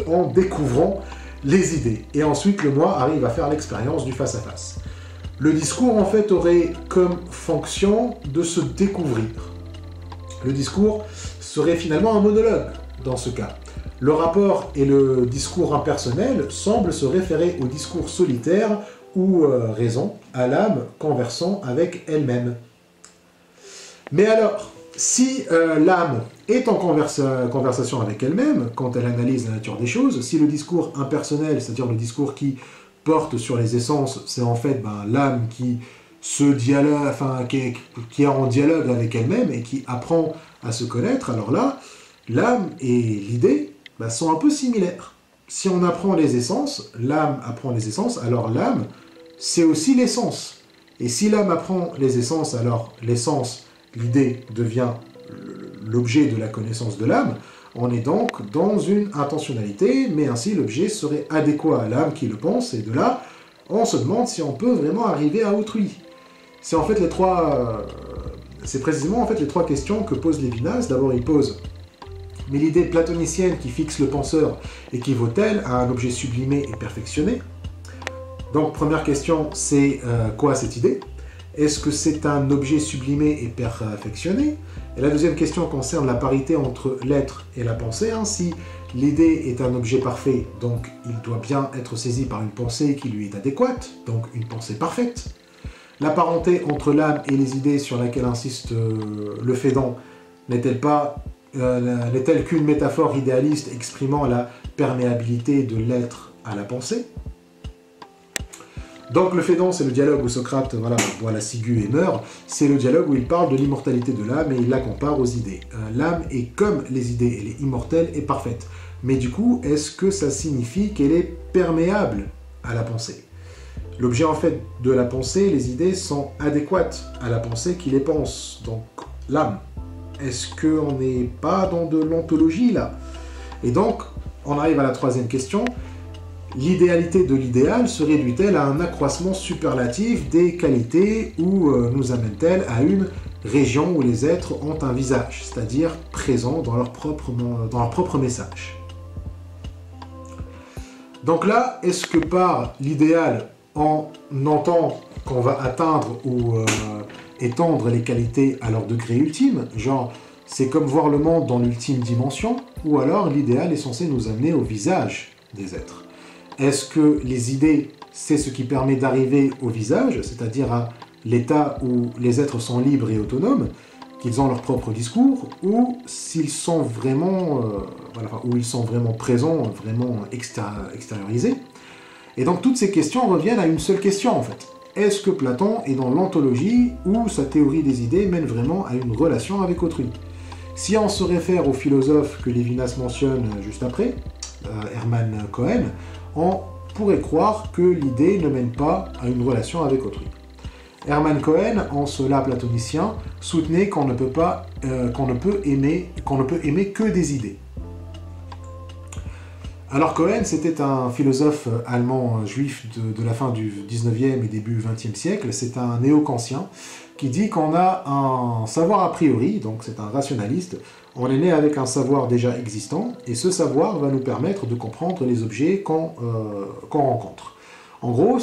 en découvrant les idées. Et ensuite le moi arrive à faire l'expérience du face-à-face. Le discours en fait aurait comme fonction de se découvrir. Le discours serait finalement un monologue dans ce cas. Le rapport et le discours impersonnel semblent se référer au discours solitaire ou raison, à l'âme conversant avec elle-même. Mais alors, si l'âme est en conversation avec elle-même, quand elle analyse la nature des choses, si le discours impersonnel, c'est-à-dire le discours qui porte sur les essences, c'est en fait l'âme qui qui est en dialogue avec elle-même et qui apprend à se connaître, alors là, l'âme et l'idée sont un peu similaires. Si on apprend les essences, l'âme apprend les essences, alors l'âme, c'est aussi l'essence. Et si l'âme apprend les essences, alors l'essence, l'idée devient l'objet de la connaissance de l'âme. On est donc dans une intentionnalité, mais ainsi l'objet serait adéquat à l'âme qui le pense, et de là, on se demande si on peut vraiment arriver à autrui. C'est en fait c'est précisément en fait les trois questions que pose Lévinas. D'abord, il pose mais l'idée platonicienne qui fixe le penseur équivaut-elle à un objet sublimé et perfectionné? Donc, première question, c'est quoi cette idée? Est-ce que c'est un objet sublimé et perfectionné? Et la deuxième question concerne la parité entre l'être et la pensée. Si l'idée est un objet parfait, donc il doit bien être saisi par une pensée qui lui est adéquate, donc une pensée parfaite. La parenté entre l'âme et les idées sur laquelle insiste le Phédon n'est-elle qu'une métaphore idéaliste exprimant la perméabilité de l'être à la pensée? Donc le Phédon, c'est le dialogue où Socrate voit la ciguë et meurt. C'est le dialogue où il parle de l'immortalité de l'âme et il la compare aux idées. L'âme est comme les idées, elle est immortelle et parfaite. Mais du coup, est-ce que ça signifie qu'elle est perméable à la pensée? L'objet en fait de la pensée, les idées sont adéquates à la pensée qui les pense. Donc l'âme, est-ce qu'on n'est pas dans de l'ontologie là? Et donc, on arrive à la troisième question. L'idéalité de l'idéal se réduit-elle à un accroissement superlatif des qualités ou nous amène-t-elle à une région où les êtres ont un visage, c'est-à-dire présent dans leur propre message? Donc là, est-ce que par l'idéal, on entend qu'on va atteindre ou étendre les qualités à leur degré ultime, genre c'est comme voir le monde dans l'ultime dimension, ou alors l'idéal est censé nous amener au visage des êtres? Est-ce que les idées, c'est ce qui permet d'arriver au visage, c'est-à-dire à l'état où les êtres sont libres et autonomes, qu'ils ont leur propre discours, ou s'ils sont vraiment, où ils sont vraiment présents, vraiment extériorisés. Et donc toutes ces questions reviennent à une seule question en fait. Est-ce que Platon est dans l'ontologie ou sa théorie des idées mène vraiment à une relation avec autrui? Si on se réfère au philosophe que Lévinas mentionne juste après, Hermann Cohen, on pourrait croire que l'idée ne mène pas à une relation avec autrui. Hermann Cohen, en cela platonicien, soutenait qu'on ne peut aimer que des idées. Alors Cohen, c'était un philosophe allemand juif de la fin du 19e et début 20e siècle. C'est un néo-kantien qui dit qu'on a un savoir a priori, donc c'est un rationaliste. On est né avec un savoir déjà existant, et ce savoir va nous permettre de comprendre les objets qu'on rencontre. En gros,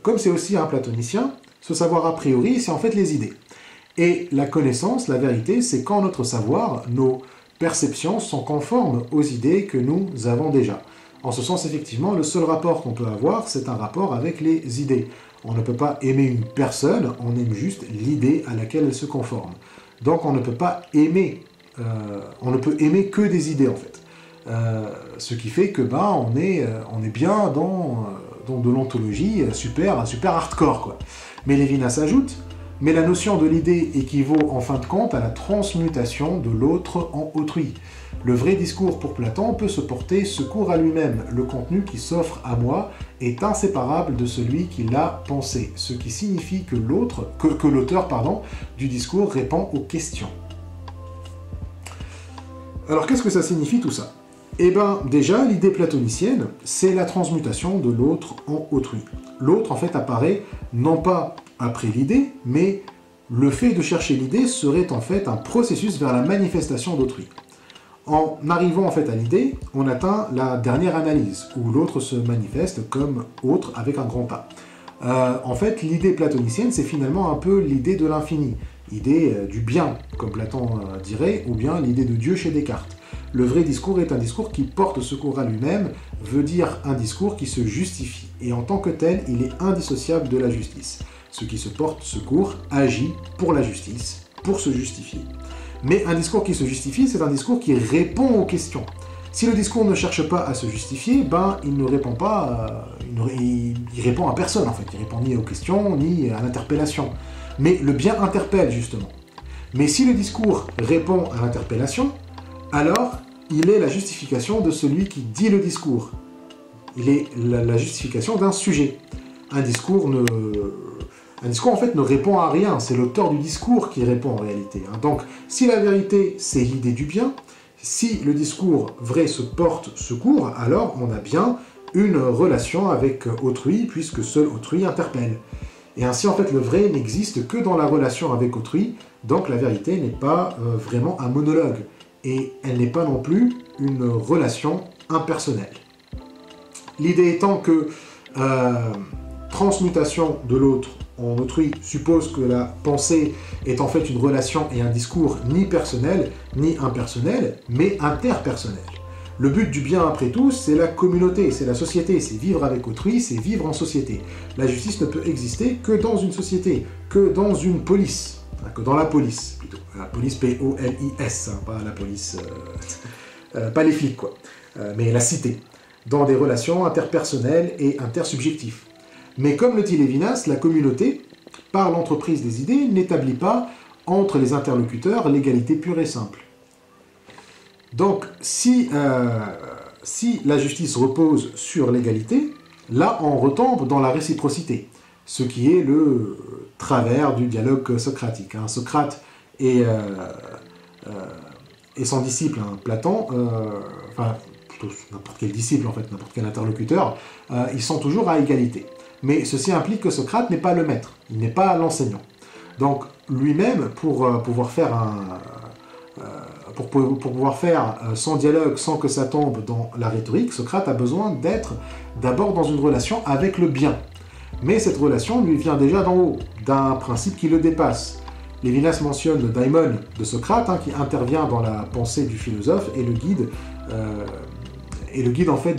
comme c'est aussi un platonicien, ce savoir a priori, c'est en fait les idées. Et la connaissance, la vérité, c'est quand notre savoir, nos perceptions sont conformes aux idées que nous avons déjà. En ce sens, effectivement, le seul rapport qu'on peut avoir, c'est un rapport avec les idées. On ne peut pas aimer une personne, on aime juste l'idée à laquelle elle se conforme. Donc on ne peut pas aimer, on ne peut aimer que des idées en fait. Ce qui fait que on est bien dans de l'ontologie super hardcore quoi. Mais Lévinas ajoute, mais la notion de l'idée équivaut en fin de compte à la transmutation de l'autre en autrui. Le vrai discours pour Platon peut se porter secours à lui-même. Le contenu qui s'offre à moi est inséparable de celui qui l'a pensé, ce qui signifie que l'auteur du discours répond aux questions. Alors qu'est-ce que ça signifie tout ça? Eh bien, déjà, l'idée platonicienne, c'est la transmutation de l'autre en autrui. L'autre, en fait, apparaît non pas après l'idée, mais le fait de chercher l'idée serait en fait un processus vers la manifestation d'autrui. En arrivant en fait à l'idée, on atteint la dernière analyse, où l'autre se manifeste comme autre avec un grand A. En fait, l'idée platonicienne, c'est finalement un peu l'idée de l'infini, l'idée du bien, comme Platon dirait, ou bien l'idée de Dieu chez Descartes. Le vrai discours est un discours qui porte secours à lui-même, veut dire un discours qui se justifie, et en tant que tel, il est indissociable de la justice. Ce qui se porte secours agit pour la justice, pour se justifier. Mais un discours qui se justifie, c'est un discours qui répond aux questions. Si le discours ne cherche pas à se justifier, il ne répond pas, il répond à personne en fait. Il répond ni aux questions, ni à l'interpellation. Mais le bien interpelle justement. Mais si le discours répond à l'interpellation, alors il est la justification de celui qui dit le discours. Il est la justification d'un sujet. Un discours en fait ne répond à rien, c'est l'auteur du discours qui répond en réalité. Donc si la vérité c'est l'idée du bien, si le discours vrai se porte secours, alors on a bien une relation avec autrui puisque seul autrui interpelle. Et ainsi en fait le vrai n'existe que dans la relation avec autrui, donc la vérité n'est pas vraiment un monologue et elle n'est pas non plus une relation impersonnelle. L'idée étant que transmutation de l'autre en autrui suppose que la pensée est en fait une relation et un discours ni personnel, ni impersonnel, mais interpersonnel. Le but du bien après tout, c'est la communauté, c'est la société, c'est vivre avec autrui, c'est vivre en société. La justice ne peut exister que dans une société, que dans une police, que dans la police plutôt. La police P-O-L-I-S, pas la police, pas les flics quoi, mais la cité, dans des relations interpersonnelles et intersubjectives. Mais comme le dit Lévinas, la communauté, par l'entreprise des idées, n'établit pas entre les interlocuteurs l'égalité pure et simple. Donc, si la justice repose sur l'égalité, là on retombe dans la réciprocité, ce qui est le travers du dialogue socratique. Socrate et son disciple, Platon, plutôt n'importe quel disciple en fait, n'importe quel interlocuteur, ils sont toujours à égalité. Mais ceci implique que Socrate n'est pas le maître, il n'est pas l'enseignant. Donc lui-même, pour pouvoir faire son dialogue sans que ça tombe dans la rhétorique, Socrate a besoin d'être d'abord dans une relation avec le bien. Mais cette relation lui vient déjà d'en haut, d'un principe qui le dépasse. Lévinas mentionne le daimon de Socrate, qui intervient dans la pensée du philosophe et le guide en fait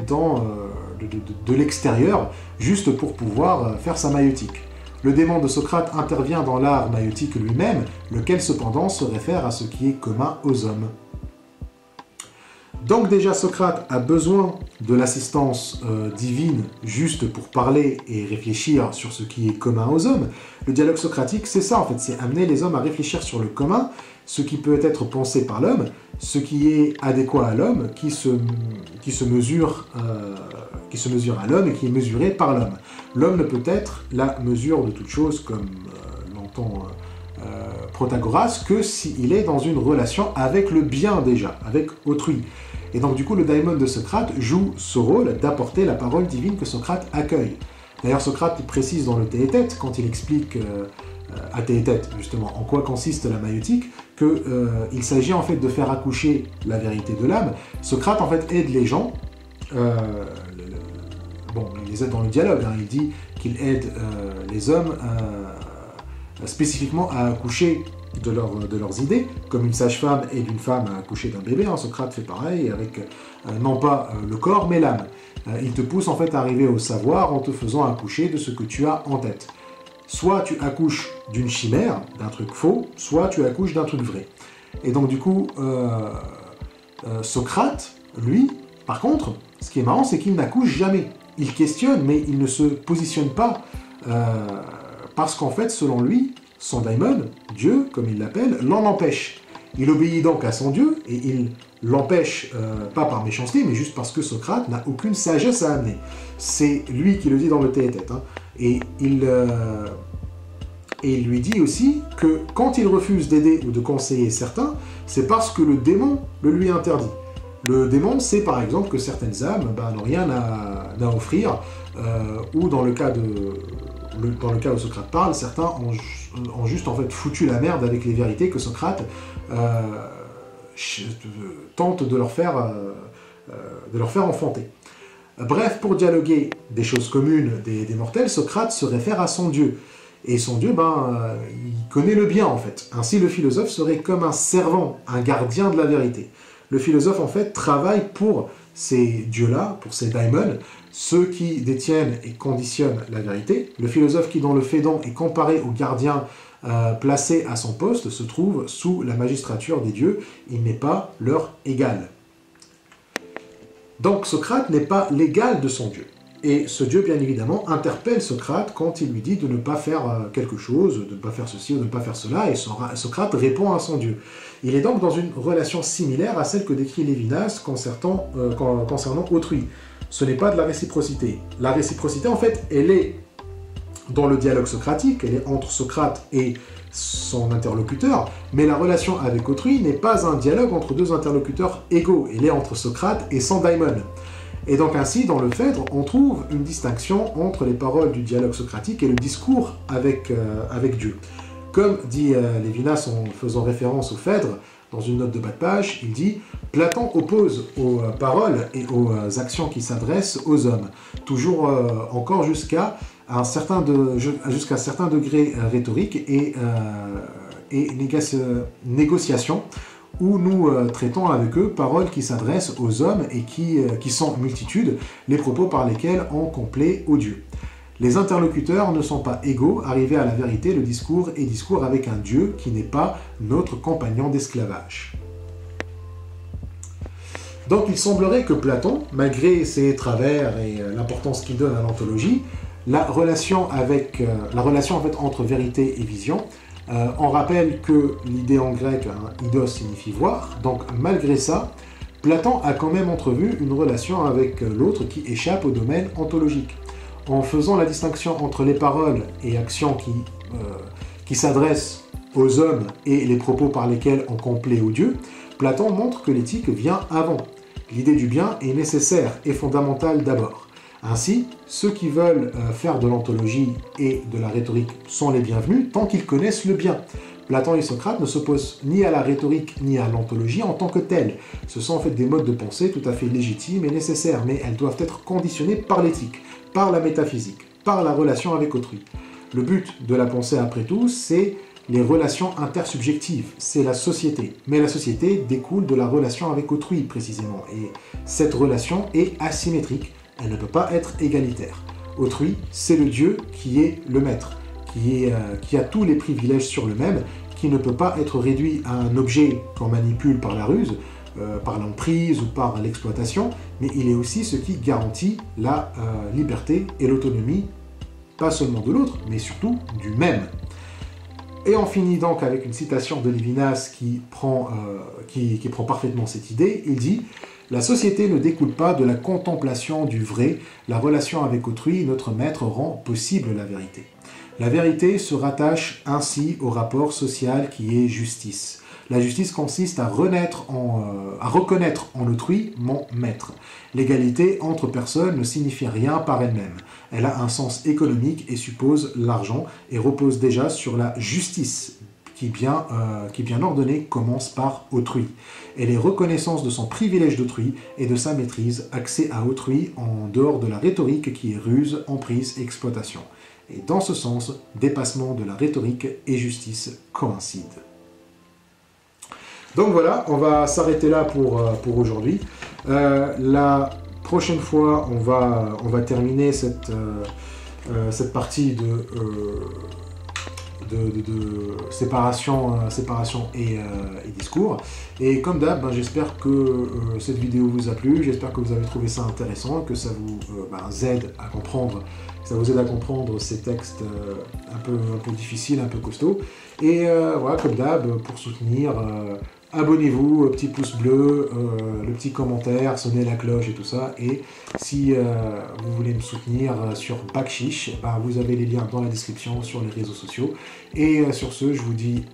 de l'extérieur, juste pour pouvoir faire sa maïeutique. Le démon de Socrate intervient dans l'art maïeutique lui-même, lequel cependant se réfère à ce qui est commun aux hommes. Donc déjà Socrate a besoin de l'assistance divine juste pour parler et réfléchir sur ce qui est commun aux hommes. Le dialogue socratique, c'est ça en fait, c'est amener les hommes à réfléchir sur le commun, ce qui peut être pensé par l'homme, ce qui est adéquat à l'homme, qui se mesure à l'homme et qui est mesuré par l'homme. L'homme ne peut être la mesure de toute chose, comme l'entend Protagoras, que s'il est dans une relation avec le bien déjà, avec autrui. Et donc du coup, le daimon de Socrate joue ce rôle d'apporter la parole divine que Socrate accueille. D'ailleurs, Socrate précise dans le Théétète, quand il explique à Théétète, justement, en quoi consiste la maïeutique, qu'il s'agit en fait de faire accoucher la vérité de l'âme. Socrate en fait aide les gens, bon, il les aide dans le dialogue, hein, il dit qu'il aide les hommes spécifiquement à accoucher de leurs idées, comme une sage-femme aide une femme à accoucher d'un bébé, hein, Socrate fait pareil, avec non pas le corps, mais l'âme. Il te pousse en fait à arriver au savoir en te faisant accoucher de ce que tu as en tête. Soit tu accouches d'une chimère, d'un truc faux, soit tu accouches d'un truc vrai. Et donc du coup, Socrate, lui, par contre, ce qui est marrant, c'est qu'il n'accouche jamais. Il questionne, mais il ne se positionne pas, parce qu'en fait, selon lui, son daimon, Dieu, comme il l'appelle, l'en empêche. Il obéit donc à son Dieu, et il l'empêche, pas par méchanceté, mais juste parce que Socrate n'a aucune sagesse à amener. C'est lui qui le dit dans le Théétète. Hein. Et il lui dit aussi que quand il refuse d'aider ou de conseiller certains, c'est parce que le démon le lui interdit. Le démon sait par exemple que certaines âmes n'ont rien à offrir, ou dans le cas où Socrate parle, certains ont juste en fait foutu la merde avec les vérités que Socrate tente de leur faire enfanter. Bref, pour dialoguer des choses communes des mortels, Socrate se réfère à son Dieu. Et son Dieu, il connaît le bien en fait. Ainsi, le philosophe serait comme un servant, un gardien de la vérité. Le philosophe en fait travaille pour ces dieux-là, pour ces daimons, ceux qui détiennent et conditionnent la vérité. Le philosophe qui, dans le Phédon, est comparé au gardien placé à son poste, se trouve sous la magistrature des dieux. Il n'est pas leur égal. Donc Socrate n'est pas l'égal de son Dieu. Et ce Dieu, bien évidemment, interpelle Socrate quand il lui dit de ne pas faire quelque chose, de ne pas faire ceci ou de ne pas faire cela, et Socrate répond à son Dieu. Il est donc dans une relation similaire à celle que décrit Lévinas concernant autrui. Ce n'est pas de la réciprocité. La réciprocité, en fait, elle est dans le dialogue socratique, elle est entre Socrate et son interlocuteur, mais la relation avec autrui n'est pas un dialogue entre deux interlocuteurs égaux, elle est entre Socrate et son daimon. Et donc ainsi, dans le Phèdre, on trouve une distinction entre les paroles du dialogue socratique et le discours avec Dieu. Comme dit Lévinas en faisant référence au Phèdre, dans une note de bas de page, il dit « Platon oppose aux paroles et aux actions qui s'adressent aux hommes, toujours encore jusqu'à un certain degré rhétorique et négociation, où nous traitons avec eux paroles qui s'adressent aux hommes et qui sont multitudes, les propos par lesquels on complaît aux dieux. Les interlocuteurs ne sont pas égaux, arrivés à la vérité, le discours est discours avec un Dieu qui n'est pas notre compagnon d'esclavage. » Donc il semblerait que Platon, malgré ses travers et l'importance qu'il donne à l'anthologie, la relation en fait entre vérité et vision, on rappelle que l'idée en grec, eidos, signifie voir, donc malgré ça, Platon a quand même entrevu une relation avec l'autre qui échappe au domaine ontologique. En faisant la distinction entre les paroles et actions qui s'adressent aux hommes et les propos par lesquels on complaît aux dieux, Platon montre que l'éthique vient avant. L'idée du bien est nécessaire et fondamentale d'abord. Ainsi, ceux qui veulent faire de l'anthologie et de la rhétorique sont les bienvenus tant qu'ils connaissent le bien. Platon et Socrate ne s'opposent ni à la rhétorique ni à l'anthologie en tant que telles. Ce sont en fait des modes de pensée tout à fait légitimes et nécessaires, mais elles doivent être conditionnées par l'éthique, par la métaphysique, par la relation avec autrui. Le but de la pensée, après tout, c'est les relations intersubjectives, c'est la société. Mais la société découle de la relation avec autrui, précisément. Et cette relation est asymétrique, elle ne peut pas être égalitaire. Autrui, c'est le Dieu qui est le maître, qui a tous les privilèges sur le même, qui ne peut pas être réduit à un objet qu'on manipule par la ruse, par l'emprise ou par l'exploitation, mais il est aussi ce qui garantit la liberté et l'autonomie, pas seulement de l'autre, mais surtout du même. Et on finit donc avec une citation de Lévinas qui prend parfaitement cette idée. Il dit « La société ne découle pas de la contemplation du vrai, la relation avec autrui, notre maître rend possible la vérité. La vérité se rattache ainsi au rapport social qui est justice. La justice consiste à reconnaître en autrui mon maître. L'égalité entre personnes ne signifie rien par elle-même. Elle a un sens économique et suppose l'argent et repose déjà sur la justice qui bien ordonnée commence par autrui. Elle est reconnaissance de son privilège d'autrui et de sa maîtrise, accès à autrui en dehors de la rhétorique qui est ruse, emprise, exploitation. Et dans ce sens, dépassement de la rhétorique et justice coïncident. » Donc voilà, on va s'arrêter là pour aujourd'hui. La prochaine fois, on va terminer cette partie de séparation et discours. Et comme d'hab, j'espère que cette vidéo vous a plu, j'espère que vous avez trouvé ça intéressant, que ça vous aide à comprendre, ces textes un peu difficiles, un peu costauds. Et voilà, comme d'hab, pour soutenir, abonnez-vous, petit pouce bleu, le petit commentaire, sonnez la cloche et tout ça. Et si vous voulez me soutenir sur Bakshish, vous avez les liens dans la description sur les réseaux sociaux. Et sur ce, je vous dis